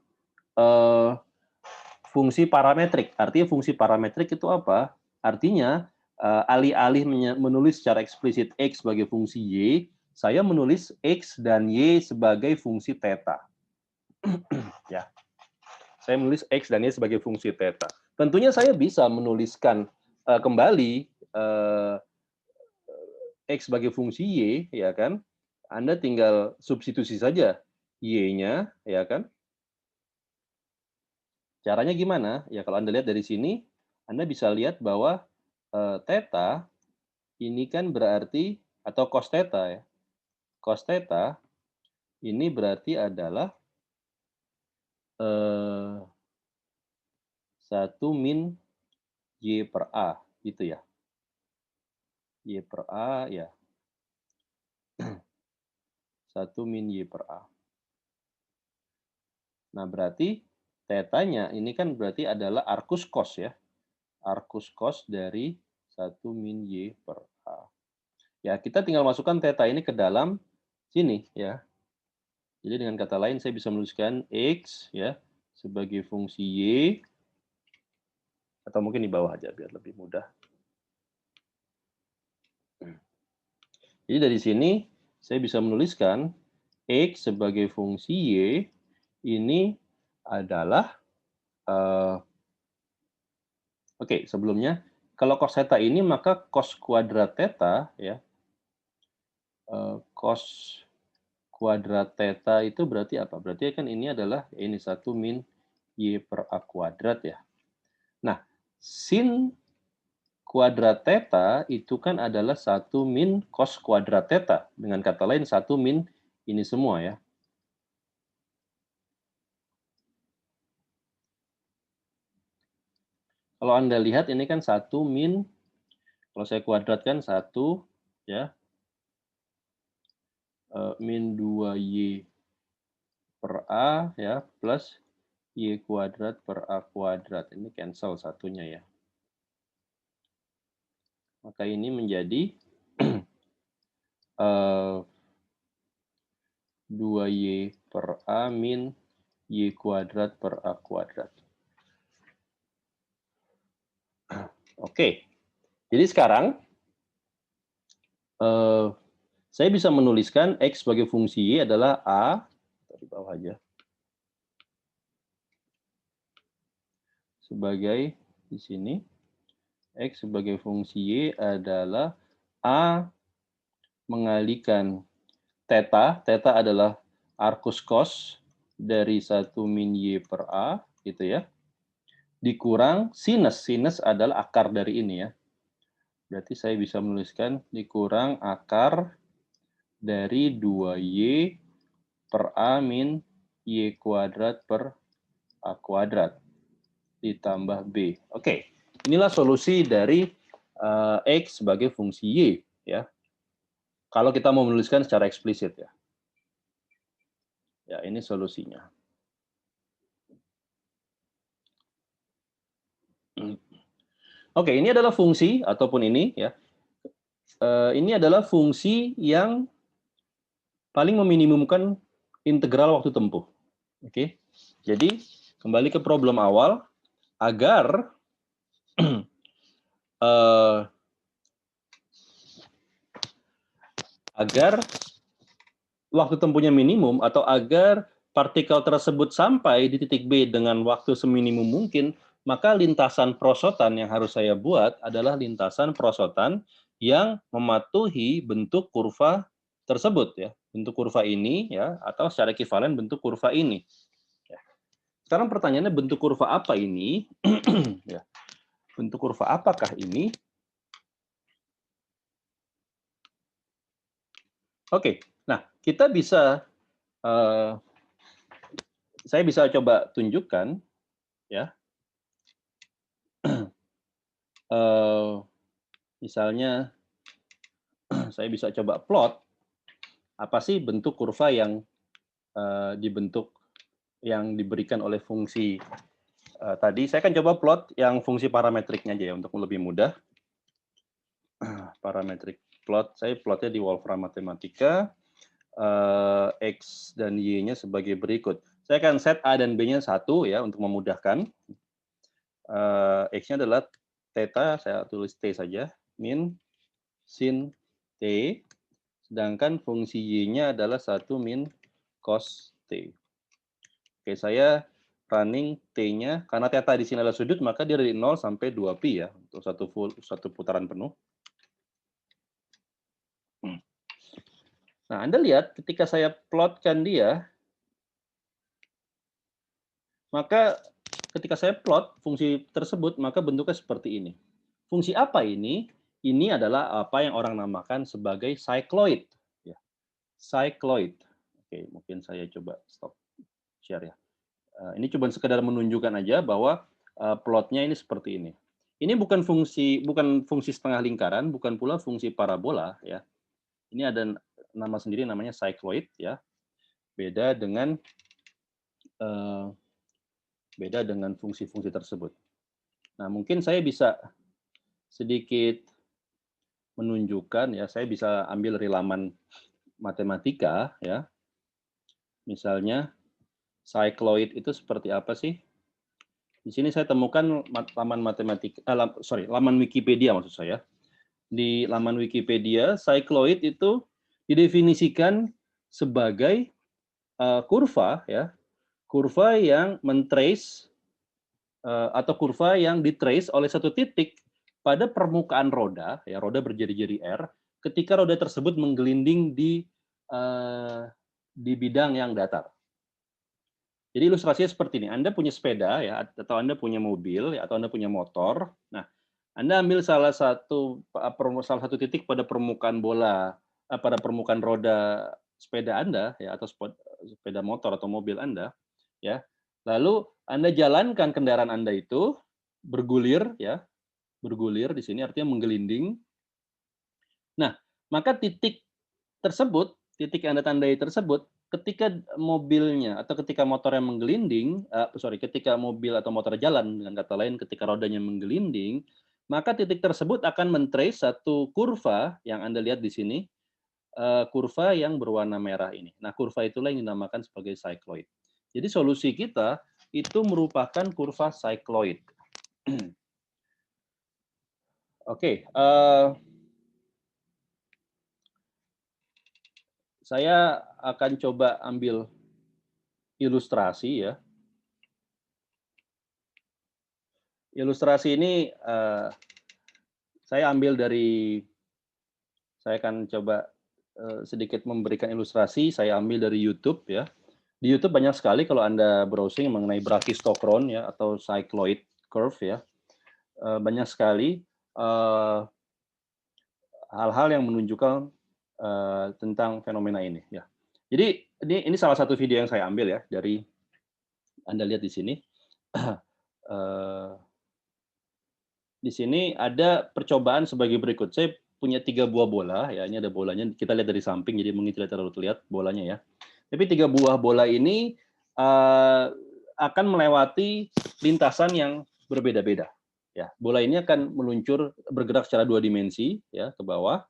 fungsi parametrik. Artinya fungsi parametrik itu apa? Artinya alih-alih menulis secara eksplisit X sebagai fungsi Y, saya menulis X dan Y sebagai fungsi theta. Ya. Saya menulis X dan Y sebagai fungsi theta. Tentunya saya bisa menuliskan kembali X sebagai fungsi Y, ya kan? Anda tinggal substitusi saja Y-nya, ya kan? Caranya gimana? Ya kalau Anda lihat dari sini, Anda bisa lihat bahwa theta ini kan berarti, atau cos theta ya. Cos theta ini berarti adalah 1 min Y per A, gitu ya. Y per A, ya. 1 min Y per A. Nah, berarti tetanya ini kan berarti adalah arcus cos ya. Arcus cos dari 1 min Y per A. Ya, kita tinggal masukkan theta ini ke dalam sini ya. Jadi dengan kata lain saya bisa menuliskan X ya sebagai fungsi Y, atau mungkin di bawah aja biar lebih mudah. Jadi dari sini saya bisa menuliskan X sebagai fungsi Y ini adalah oke, sebelumnya kalau cos theta ini maka cos kuadrat theta ya, cos kuadrat theta itu berarti apa? Berarti kan ini adalah ini 1 min Y per A kuadrat ya. Nah, sin kuadrat theta itu kan adalah 1 min cos kuadrat theta. Dengan kata lain 1 min ini semua ya. Kalau Anda lihat ini kan 1 min, kalau saya kuadratkan 1 ya, min 2Y per A ya, plus Y kuadrat per A kuadrat. Ini cancel satunya ya. Maka ini menjadi 2Y per A min Y kuadrat per A kuadrat. Oke, jadi sekarang saya bisa menuliskan X sebagai fungsi Y adalah A, di bawah aja, sebagai di sini, X sebagai fungsi Y adalah A mengalikan theta, theta adalah arcus cos dari 1 min Y per A, gitu ya, dikurang sinus, sinus adalah akar dari ini ya. Berarti saya bisa menuliskan dikurang akar dari 2Y per A min Y kuadrat per A kuadrat ditambah B. Oke, inilah solusi dari X sebagai fungsi Y. Ya. Kalau kita mau menuliskan secara eksplisit ya. Ya, ini solusinya. Oke, ini adalah fungsi ataupun ini ya. Ini adalah fungsi yang paling meminimumkan integral waktu tempuh. Oke. Jadi, kembali ke problem awal, agar agar waktu tempuhnya minimum atau agar partikel tersebut sampai di titik B dengan waktu seminimum mungkin, maka lintasan perosotan yang harus saya buat adalah lintasan perosotan yang mematuhi bentuk kurva tersebut ya, bentuk kurva ini ya, atau secara ekivalen bentuk kurva ini. Ya. Sekarang pertanyaannya bentuk kurva apa ini? Ya. Bentuk kurva apakah ini? Oke, nah kita bisa, saya bisa coba tunjukkan ya, misalnya saya bisa coba plot apa sih bentuk kurva yang dibentuk yang diberikan oleh fungsi tadi. Saya akan coba plot yang fungsi parametriknya aja ya untuk lebih mudah. Parametric plot, saya plotnya di Wolfram Matematika, X dan Y-nya sebagai berikut. Saya akan set A dan B-nya 1 ya untuk memudahkan. X-nya adalah theta, saya tulis T saja, min sin T, sedangkan fungsi Y-nya adalah 1 min cos T. Oke, saya running T-nya, karena theta di sini adalah sudut, maka dia dari 0 sampai 2pi ya, untuk satu putaran penuh. Nah, Anda lihat ketika saya plotkan dia, maka ketika saya plot fungsi tersebut, maka bentuknya seperti ini. Fungsi apa ini? Ini adalah apa yang orang namakan sebagai cycloid. Ya. Cycloid. Oke, mungkin saya coba stop share ya. Ini cuma sekedar menunjukkan aja bahwa plotnya ini seperti ini. Ini bukan fungsi setengah lingkaran, bukan pula fungsi parabola ya. Ini ada nama sendiri namanya cycloid ya. Beda dengan fungsi-fungsi tersebut. Nah, mungkin saya bisa sedikit menunjukkan ya, saya bisa ambil dari laman matematika ya. Misalnya cycloid itu seperti apa sih? Di sini saya temukan laman matematika, laman Wikipedia maksud saya. Di laman Wikipedia, cycloid itu didefinisikan sebagai kurva ya, kurva yang mentrace atau kurva yang ditrace oleh satu titik pada permukaan roda, ya roda berjari-jari R, ketika roda tersebut menggelinding di bidang yang datar. Jadi ilustrasinya seperti ini. Anda punya sepeda ya, atau Anda punya mobil, ya, atau Anda punya motor. Nah, Anda ambil salah satu titik pada permukaan bola, pada permukaan roda sepeda Anda, ya, atau sepeda motor atau mobil Anda, ya. Lalu Anda jalankan kendaraan Anda itu bergulir, ya, bergulir di sini artinya menggelinding. Nah, maka titik tersebut, titik yang Anda tandai tersebut, ketika mobilnya atau ketika motornya menggelinding, ketika mobil atau motor jalan, dengan kata lain ketika rodanya menggelinding, maka titik tersebut akan mentrace satu kurva yang Anda lihat di sini, kurva yang berwarna merah ini. Nah, kurva itulah yang dinamakan sebagai cycloid. Jadi solusi kita itu merupakan kurva cycloid. Oke, saya akan coba ambil ilustrasi ya. Ilustrasi ini saya ambil dari, saya akan coba sedikit memberikan ilustrasi, saya ambil dari YouTube ya. Di YouTube banyak sekali kalau Anda browsing mengenai brachistochrone ya atau cycloid curve ya. Banyak sekali hal-hal yang menunjukkan tentang fenomena ini ya. Jadi ini salah satu video yang saya ambil ya dari, Anda lihat di sini. Di sini ada percobaan sebagai berikut. Saya punya 3 buah bola ya, ini ada bolanya, kita lihat dari samping jadi mungkin tidak terlalu terlihat bolanya ya. Tapi 3 buah bola ini akan melewati lintasan yang berbeda-beda. Ya, bola ini akan meluncur bergerak secara 2 dimensi ya ke bawah.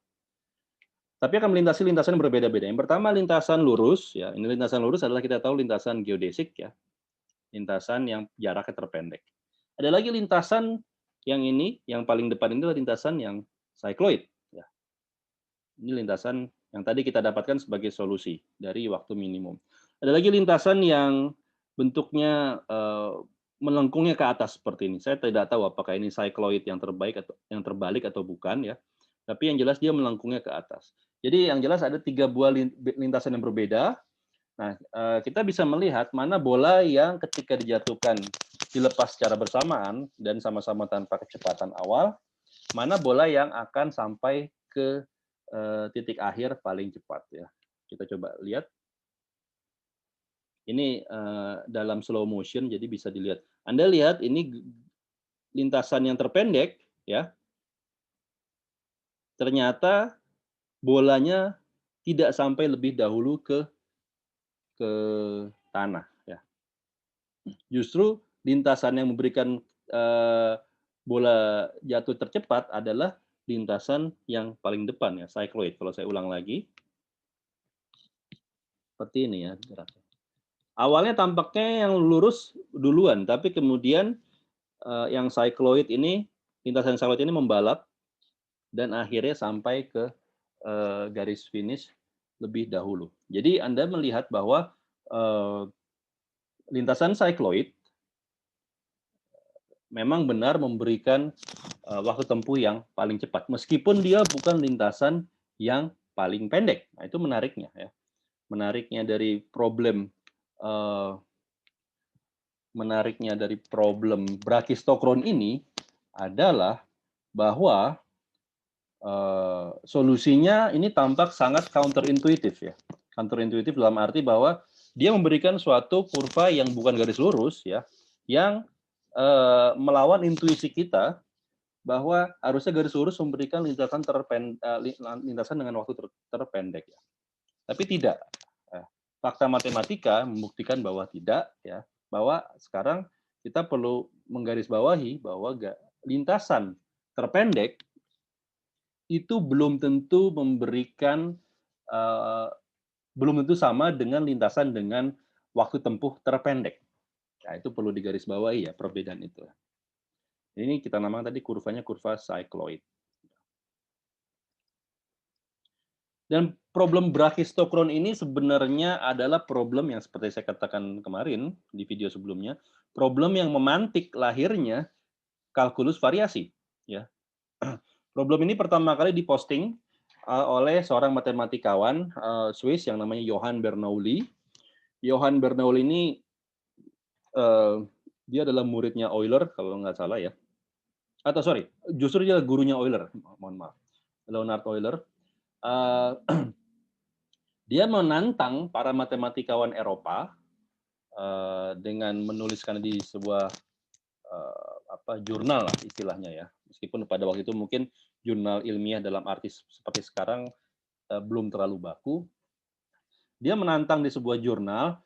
Tapi akan melintasi lintasan yang berbeda-beda. Yang pertama lintasan lurus ya. Ini lintasan lurus adalah kita tahu lintasan geodesik ya. Lintasan yang jaraknya terpendek. Ada lagi lintasan yang ini, yang paling depan ini adalah lintasan yang cycloid. Ya. Ini lintasan yang tadi kita dapatkan sebagai solusi dari waktu minimum. Ada lagi lintasan yang bentuknya melengkungnya ke atas seperti ini. Saya tidak tahu apakah ini cycloid yang terbaik atau yang terbalik atau bukan ya. Tapi yang jelas dia melengkungnya ke atas. Jadi yang jelas ada 3 buah lintasan yang berbeda. Nah, kita bisa melihat mana bola yang ketika dijatuhkan dilepas secara bersamaan dan sama-sama tanpa kecepatan awal, mana bola yang akan sampai ke titik akhir paling cepat ya. Kita coba lihat. Ini dalam slow motion, jadi bisa dilihat. Anda lihat ini lintasan yang terpendek, ya. Ternyata bolanya tidak sampai lebih dahulu ke tanah, ya. Justru lintasan yang memberikan bola jatuh tercepat adalah lintasan yang paling depan ya, cycloid. Kalau saya ulang lagi, seperti ini ya geraknya. Awalnya tampaknya yang lurus duluan, tapi kemudian yang cycloid ini, lintasan cycloid ini membalap dan akhirnya sampai ke garis finish lebih dahulu. Jadi Anda melihat bahwa lintasan cycloid memang benar memberikan waktu tempuh yang paling cepat, meskipun dia bukan lintasan yang paling pendek. Nah, itu menariknya ya. Menariknya dari problem brachistochrone ini adalah bahwa solusinya ini tampak sangat counterintuitif ya. Counterintuitif dalam arti bahwa dia memberikan suatu kurva yang bukan garis lurus ya, yang melawan intuisi kita bahwa harusnya garis lurus memberikan lintasan dengan waktu terpendek ya. Tapi tidak. Fakta matematika membuktikan bahwa tidak ya, bahwa sekarang kita perlu menggarisbawahi bahwa lintasan terpendek itu belum tentu memberikan belum tentu sama dengan lintasan dengan waktu tempuh terpendek. Nah, itu perlu digarisbawahi ya perbedaan itu. Ini kita namakan tadi kurvanya kurva cycloid. Dan problem brachistochrone ini sebenarnya adalah problem yang seperti saya katakan kemarin di video sebelumnya, problem yang memantik lahirnya kalkulus variasi. Ya. Problem ini pertama kali diposting oleh seorang matematikawan Swiss yang namanya Johann Bernoulli. Johann Bernoulli ini dia adalah muridnya Euler kalau nggak salah ya. Atau sorry, justru dia gurunya Euler. Mohon maaf, Leonhard Euler. Dia menantang para matematikawan Eropa dengan menuliskan di sebuah jurnal lah istilahnya ya. Meskipun pada waktu itu mungkin jurnal ilmiah dalam arti seperti sekarang belum terlalu baku. Dia menantang di sebuah jurnal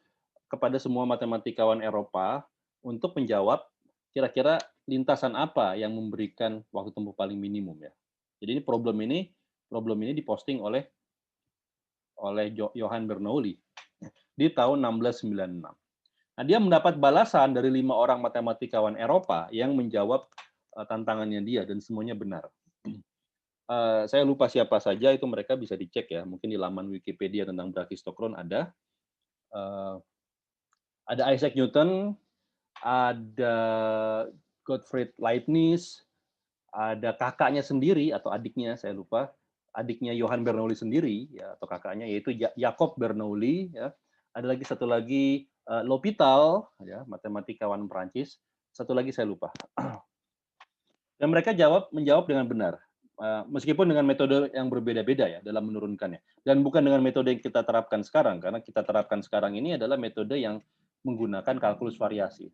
kepada semua matematikawan Eropa untuk menjawab kira-kira lintasan apa yang memberikan waktu tempuh paling minimum ya. Jadi ini problem ini diposting oleh Johann Bernoulli di tahun 1696. Nah, dia mendapat balasan dari 5 orang matematikawan Eropa yang menjawab tantangannya dia dan semuanya benar. Saya lupa siapa saja, itu mereka bisa dicek ya, mungkin di laman Wikipedia tentang brachistochrone ada. Ada Isaac Newton, ada Gottfried Leibniz, ada kakaknya sendiri atau adiknya, saya lupa, adiknya Johann Bernoulli sendiri ya, atau kakaknya, yaitu Jacob Bernoulli ya. Ada lagi satu lagi L'Hopital ya, matematikawan Perancis. Satu lagi saya lupa. Dan mereka menjawab dengan benar. Meskipun dengan metode yang berbeda-beda ya dalam menurunkannya. Dan bukan dengan metode yang kita terapkan sekarang, karena kita terapkan sekarang ini adalah metode yang menggunakan kalkulus variasi.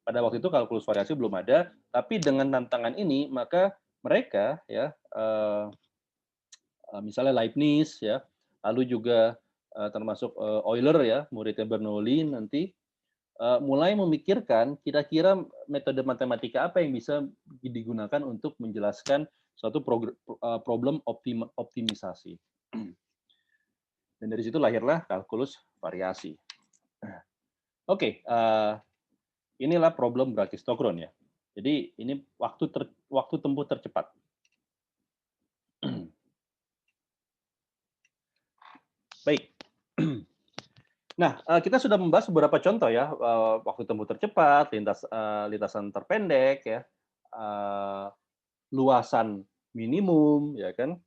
Pada waktu itu kalkulus variasi belum ada, tapi dengan tantangan ini maka mereka ya misalnya Leibniz ya, lalu juga termasuk Euler ya, muridnya Bernoulli nanti mulai memikirkan kira-kira metode matematika apa yang bisa digunakan untuk menjelaskan suatu problem optimisasi. Dan dari situ lahirlah kalkulus variasi. Oke, inilah problem brachistochrone ya. Jadi ini waktu tempuh tercepat. Baik. Nah, kita sudah membahas beberapa contoh ya, waktu tempuh tercepat, lintasan terpendek ya, luasan minimum ya kan.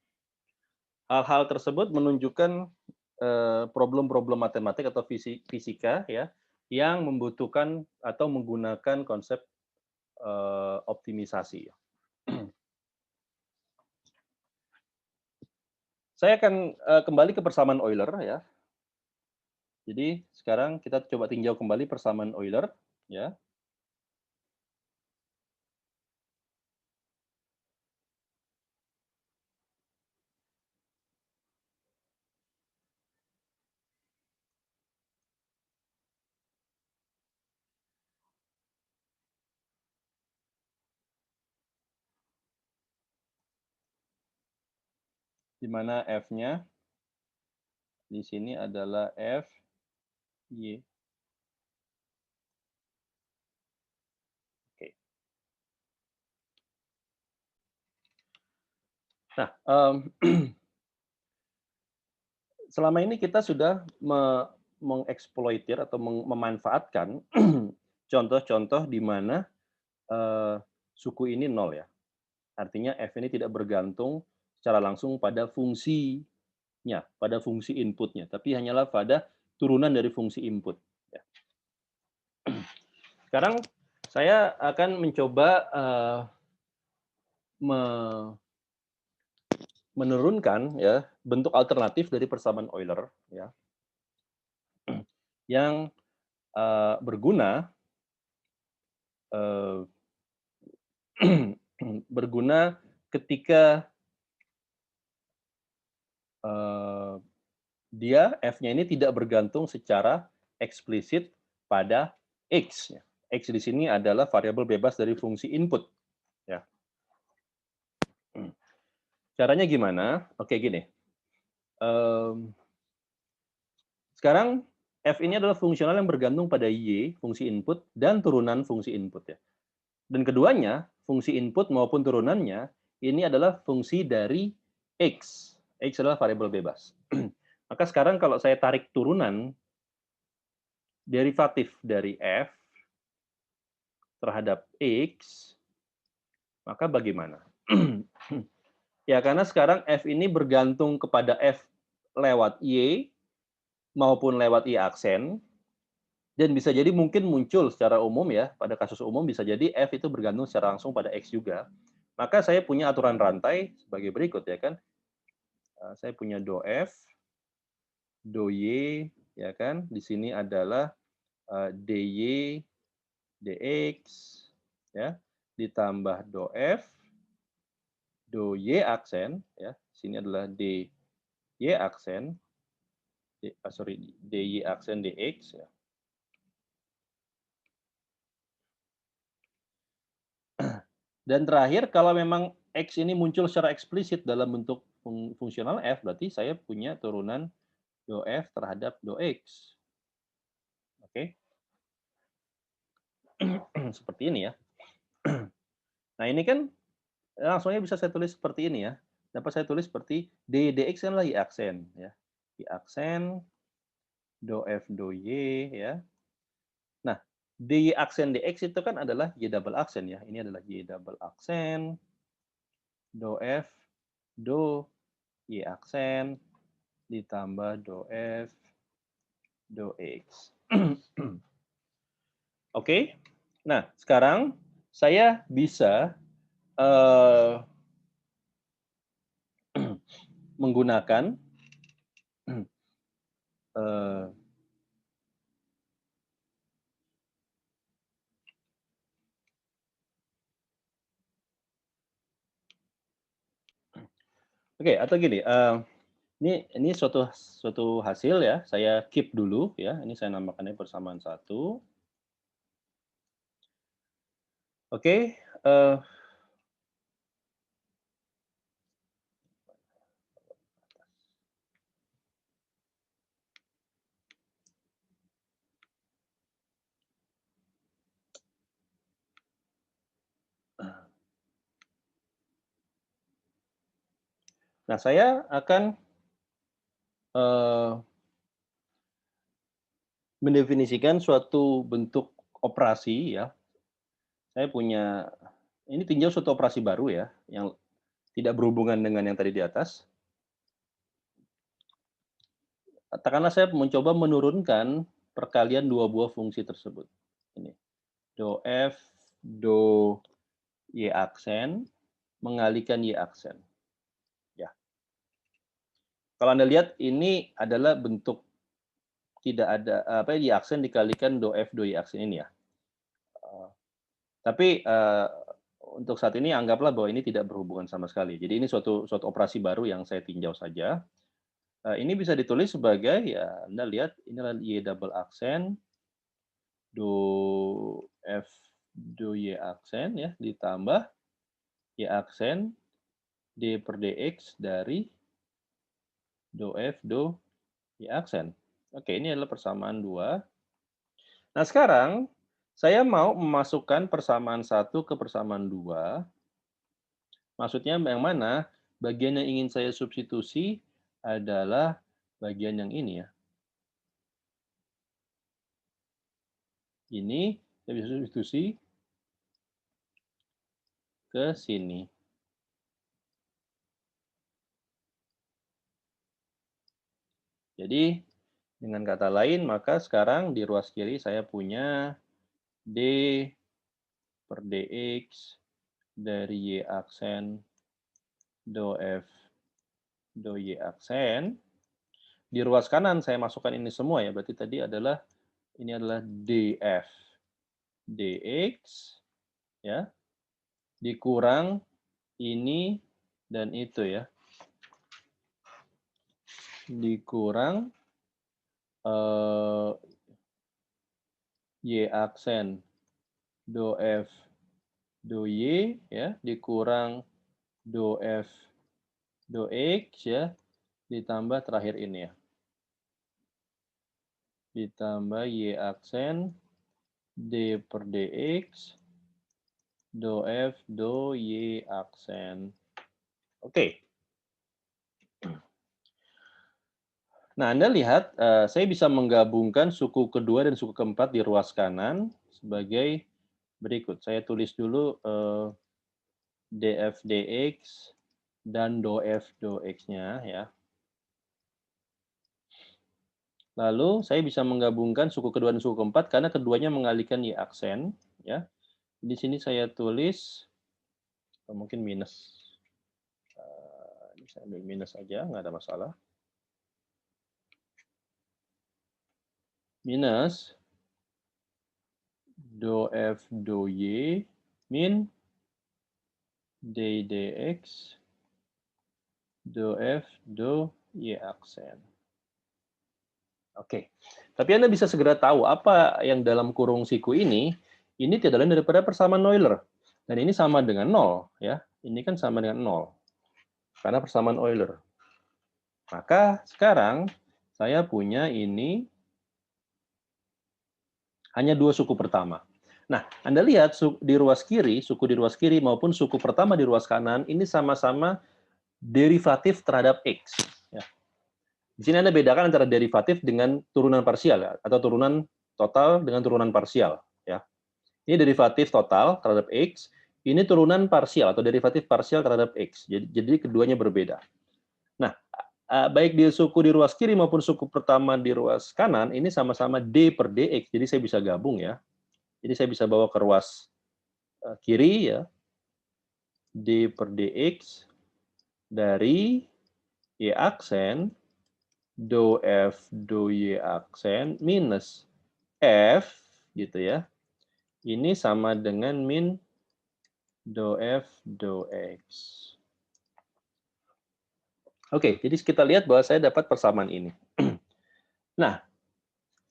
Hal-hal tersebut menunjukkan problem-problem matematik atau fisika ya yang membutuhkan atau menggunakan konsep optimisasi. Saya akan kembali ke persamaan Euler ya. Jadi sekarang kita coba tinjau kembali persamaan Euler ya. Di mana F-nya di sini adalah F, Y. Oke. Nah, selama ini kita sudah mengeksploitir atau memanfaatkan contoh-contoh di mana suku ini nol ya. Artinya F ini tidak bergantung secara langsung pada fungsinya, pada fungsi inputnya, tapi hanyalah pada turunan dari fungsi input. Ya. Sekarang saya akan mencoba menurunkan ya bentuk alternatif dari persamaan Euler ya yang berguna eh, berguna ketika dia F-nya ini tidak bergantung secara eksplisit pada X. X di sini adalah variabel bebas dari fungsi input. Ya. Caranya gimana? Oke, gini. Sekarang F ini adalah fungsional yang bergantung pada Y, fungsi input, dan turunan fungsi input. Ya. Dan keduanya, fungsi input maupun turunannya, ini adalah fungsi dari X. X adalah variabel bebas. Maka sekarang kalau saya tarik turunan derivatif dari F terhadap X, maka bagaimana? Ya, karena sekarang F ini bergantung kepada F lewat Y maupun lewat Y aksen, dan bisa jadi mungkin muncul secara umum ya, pada kasus umum bisa jadi F itu bergantung secara langsung pada X juga. Maka saya punya aturan rantai sebagai berikut ya kan. Saya punya do F, do Y, ya kan. Di sini adalah dy, dx, ya, ditambah do F, do Y aksen, ya. Sini adalah dy aksen, dy aksen dx, ya. Dan terakhir, kalau memang X ini muncul secara eksplisit dalam bentuk fungsional F, berarti saya punya turunan do F terhadap do X. Oke. Seperti ini ya. Nah, ini kan langsungnya bisa saya tulis seperti ini ya. Dapat saya tulis seperti D dx adalah Y aksen. Ya. Y aksen, do F, do Y. Ya. Nah, dy aksen dx itu kan adalah Y double aksen ya. Ini adalah Y double aksen, do F, do Y aksen, ditambah do F, do X. Oke. Nah, sekarang saya bisa menggunakan oke, atau gini, ini suatu hasil ya, saya keep dulu ya. Ini saya namakannya persamaan 1. Oke, nah saya akan mendefinisikan suatu bentuk operasi ya. Saya punya, ini tinjau suatu operasi baru ya, yang tidak berhubungan dengan yang tadi di atas. katakanlah saya mencoba menurunkan perkalian dua buah fungsi tersebut. Ini, do F, do Y aksen, mengalikan Y aksen. Ya. Kalau Anda lihat, ini adalah bentuk tidak ada Y aksen dikalikan do F, do Y aksen ini ya. Tapi untuk saat ini anggaplah bahwa ini tidak berhubungan sama sekali. Jadi ini suatu operasi baru yang saya tinjau saja. Ini bisa ditulis sebagai, ya Anda lihat, inilah Y double aksen, do F, do Y aksen, ya, ditambah Y aksen, D per DX dari do F, do Y aksen. Oke, ini adalah persamaan 2. Nah, sekarang saya mau memasukkan persamaan 1 ke persamaan 2. Maksudnya yang mana? Bagian yang ingin saya substitusi adalah bagian yang ini ya. Ini saya bisa substitusi ke sini. Jadi dengan kata lain, maka sekarang di ruas kiri saya punya D per DX dari Y aksen do F do Y aksen. Di ruas kanan saya masukkan ini semua ya, berarti tadi adalah ini adalah DF DX ya, dikurang ini dan itu ya. Dikurang Y aksen do F do Y ya, dikurang do F do X ya, ditambah terakhir ini ya. Ditambah Y aksen D per DX do F do Y aksen. Oke. Nah, Anda lihat, saya bisa menggabungkan suku kedua dan suku keempat di ruas kanan sebagai berikut. Saya tulis dulu DF DX dan do F do X-nya ya. Lalu saya bisa menggabungkan suku kedua dan suku keempat karena keduanya mengalihkan Y aksen ya. Di sini saya tulis mungkin minus. Ini saya ambil minus aja, nggak ada masalah. Minus do F do Y min D dx do F do Y aksen. Oke, tapi Anda bisa segera tahu apa yang dalam kurung siku ini tidak lain daripada persamaan Euler. Dan ini sama dengan 0. Ya. Ini kan sama dengan 0. Karena persamaan Euler. Maka sekarang saya punya ini hanya dua suku pertama. Nah, Anda lihat di ruas kiri, suku di ruas kiri maupun suku pertama di ruas kanan, ini sama-sama derivatif terhadap X. Ya. Di sini Anda bedakan antara derivatif dengan turunan parsial, ya, atau turunan total dengan turunan parsial. Ya. Ini derivatif total terhadap X, ini turunan parsial atau derivatif parsial terhadap X. Jadi keduanya berbeda. Nah, baik di suku di ruas kiri maupun suku pertama di ruas kanan, ini sama-sama D per DX, jadi saya bisa gabung ya. Jadi saya bisa bawa ke ruas kiri ya, D per DX dari Y aksen do F do Y aksen minus F gitu ya. Ini sama dengan min do F do X. Oke, jadi kita lihat bahwa saya dapat persamaan ini. Nah,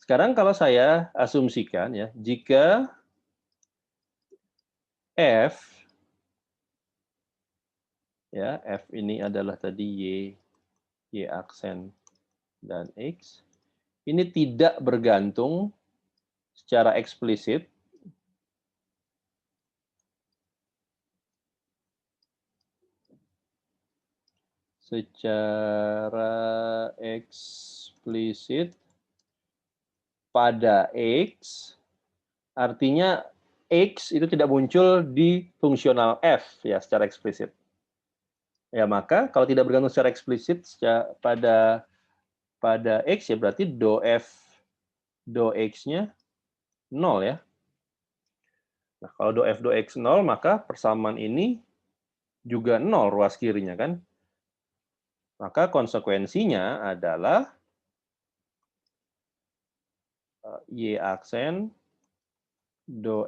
sekarang kalau saya asumsikan ya, jika F ya, F ini adalah tadi Y aksen dan X, ini tidak bergantung secara eksplisit pada X, artinya X itu tidak muncul di fungsional F ya secara eksplisit. Ya, maka kalau tidak bergantung secara eksplisit pada pada X ya berarti do X-nya 0 ya. Nah, kalau do X 0, maka persamaan ini juga 0 ruas kirinya kan. Maka konsekuensinya adalah Y aksen do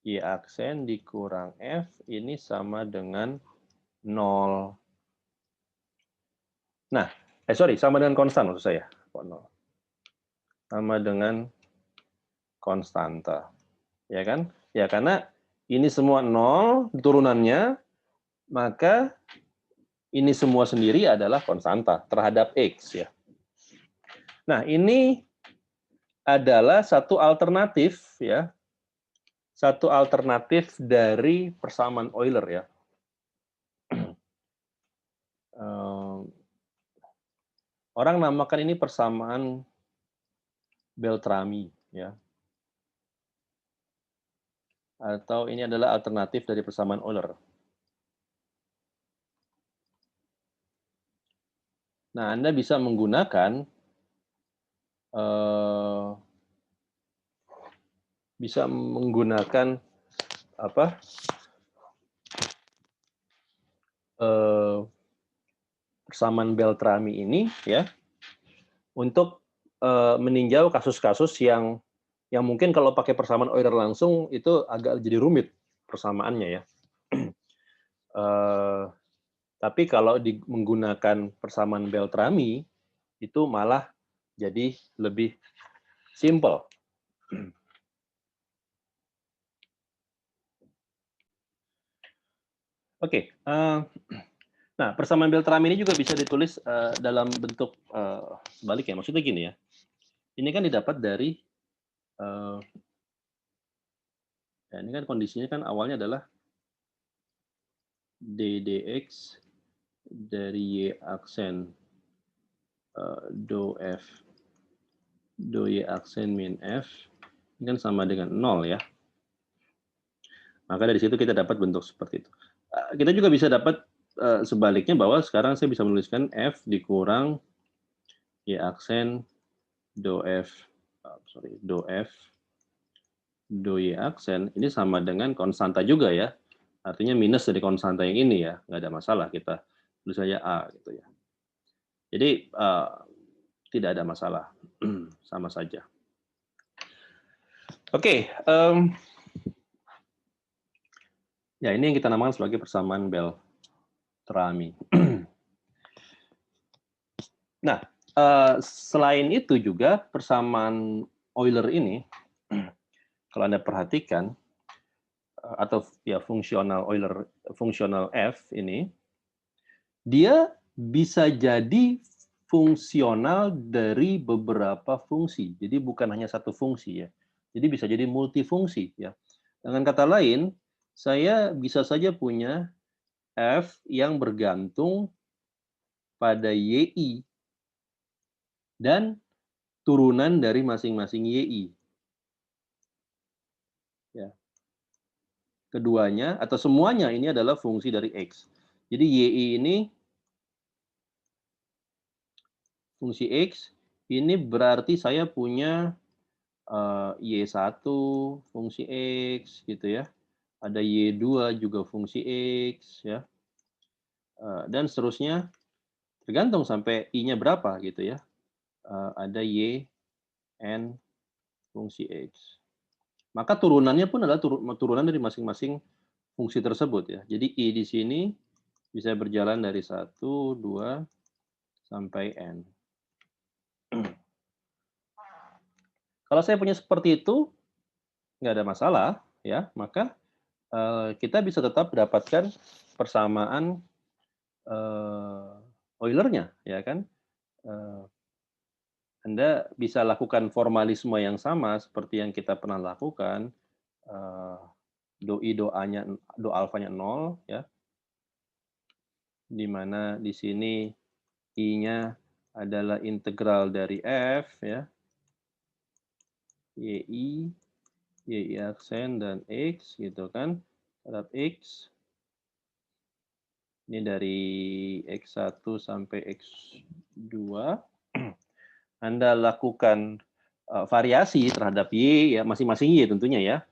Y aksen dikurang F ini sama dengan 0. Nah, sama dengan konstan maksud saya. Kok 0? Sama dengan konstanta. Ya kan? Ya karena ini semua 0 turunannya, maka ini semua sendiri adalah konstanta terhadap X ya. Nah, ini adalah satu alternatif ya. Satu alternatif dari persamaan Euler ya. Orang namakan ini persamaan Beltrami ya. Atau ini adalah alternatif dari persamaan Euler. Nah, Anda bisa menggunakan apa? Persamaan Beltrami ini ya untuk meninjau kasus-kasus yang mungkin kalau pakai persamaan Euler langsung itu agak jadi rumit persamaannya ya. Tapi kalau menggunakan persamaan Beltrami itu malah jadi lebih simple. Oke, nah persamaan Beltrami ini juga bisa ditulis dalam bentuk sebaliknya. Maksudnya gini ya, ini kan didapat dari ya ini kan kondisinya kan awalnya adalah ddx dari y aksen do f do y aksen min f ini kan sama dengan 0 ya. Maka dari situ kita dapat bentuk seperti itu. Kita juga bisa dapat sebaliknya bahwa sekarang saya bisa menuliskan f dikurang y aksen do f do y aksen ini sama dengan konstanta juga ya. Artinya minus dari konstanta yang ini ya, nggak ada masalah kita tulis saja A gitu ya. Jadi tidak ada masalah, sama saja. Oke, ya ini yang kita namakan sebagai persamaan Beltrami. Nah, selain itu juga persamaan Euler ini, kalau Anda perhatikan, atau ya fungsional F ini, dia bisa jadi fungsional dari beberapa fungsi. Jadi bukan hanya satu fungsi ya. Jadi bisa jadi multifungsi ya. Dengan kata lain, saya bisa saja punya F yang bergantung pada YI dan turunan dari masing-masing YI. Ya. Keduanya atau semuanya ini adalah fungsi dari X. Jadi YI ini fungsi X, ini berarti saya punya Y1 fungsi X gitu ya. Ada Y2 juga fungsi X ya. Dan seterusnya tergantung sampai I-nya berapa gitu ya. Ada Y, N, fungsi X. Maka turunannya pun adalah turunan dari masing-masing fungsi tersebut ya. Jadi I di sini bisa berjalan dari 1, 2, sampai N. Kalau saya punya seperti itu, nggak ada masalah, ya. Maka kita bisa tetap dapatkan persamaan Eulernya, ya kan? Anda bisa lakukan formalisme yang sama seperti yang kita pernah lakukan. Do I, do alfanya 0, ya. Di mana di sini I-nya adalah integral dari F, ya. YI, YI aksen, dan X, gitu kan. Terhadap X. Ini dari X1 sampai X2. Anda lakukan variasi terhadap Y, ya masing-masing Y tentunya ya.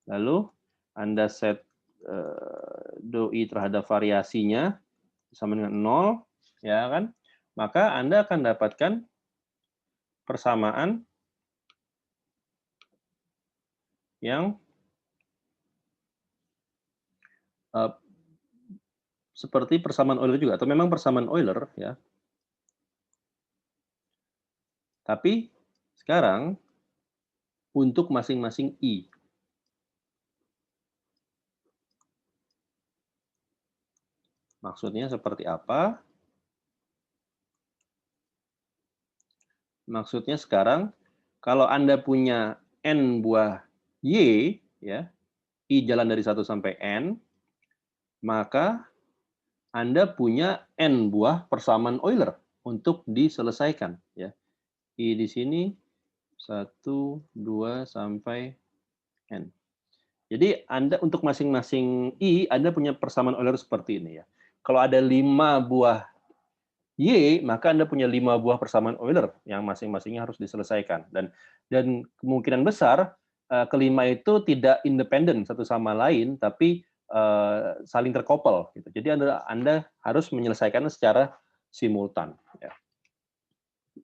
Lalu Anda set doi terhadap variasinya sama dengan 0, ya kan? Maka Anda akan dapatkan persamaan yang uh, seperti persamaan Euler juga, atau memang persamaan Euler ya. Tapi sekarang untuk masing-masing I. Maksudnya seperti apa? Maksudnya sekarang kalau Anda punya N buah Y, ya, I jalan dari 1 sampai N, maka Anda punya N buah persamaan Euler untuk diselesaikan. Ya. I di sini 1, 2, sampai N. Jadi Anda untuk masing-masing I, Anda punya persamaan Euler seperti ini ya. Kalau ada 5 buah Y, maka Anda punya 5 buah persamaan Euler yang masing-masingnya harus diselesaikan. Dan kemungkinan besar kelima itu tidak independen satu sama lain, tapi saling terkoppel. Gitu. Jadi Anda harus menyelesaikannya secara simultan. Ya.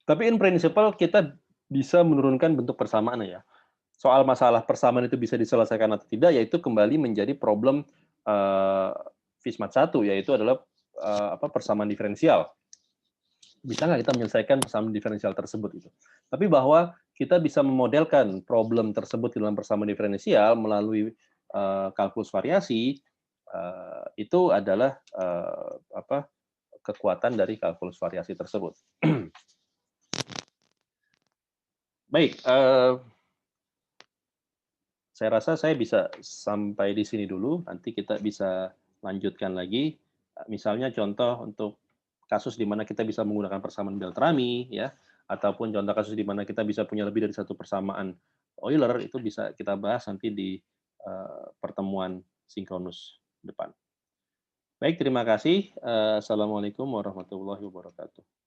Tapi in principle kita bisa menurunkan bentuk persamaan ya. Soal masalah persamaan itu bisa diselesaikan atau tidak, yaitu kembali menjadi problem FISMAT 1, yaitu adalah persamaan diferensial. Bisa nggak kita menyelesaikan persamaan diferensial tersebut itu. Tapi bahwa kita bisa memodelkan problem tersebut dalam persamaan diferensial melalui kalkulus variasi, itu adalah kekuatan dari kalkulus variasi tersebut. Baik, saya rasa saya bisa sampai di sini dulu. Nanti kita bisa lanjutkan lagi. Misalnya contoh untuk kasus di mana kita bisa menggunakan persamaan Beltrami, ya, ataupun contoh kasus di mana kita bisa punya lebih dari satu persamaan Euler, itu bisa kita bahas nanti di pertemuan sinkronus depan. Baik, terima kasih. Assalamualaikum warahmatullahi wabarakatuh.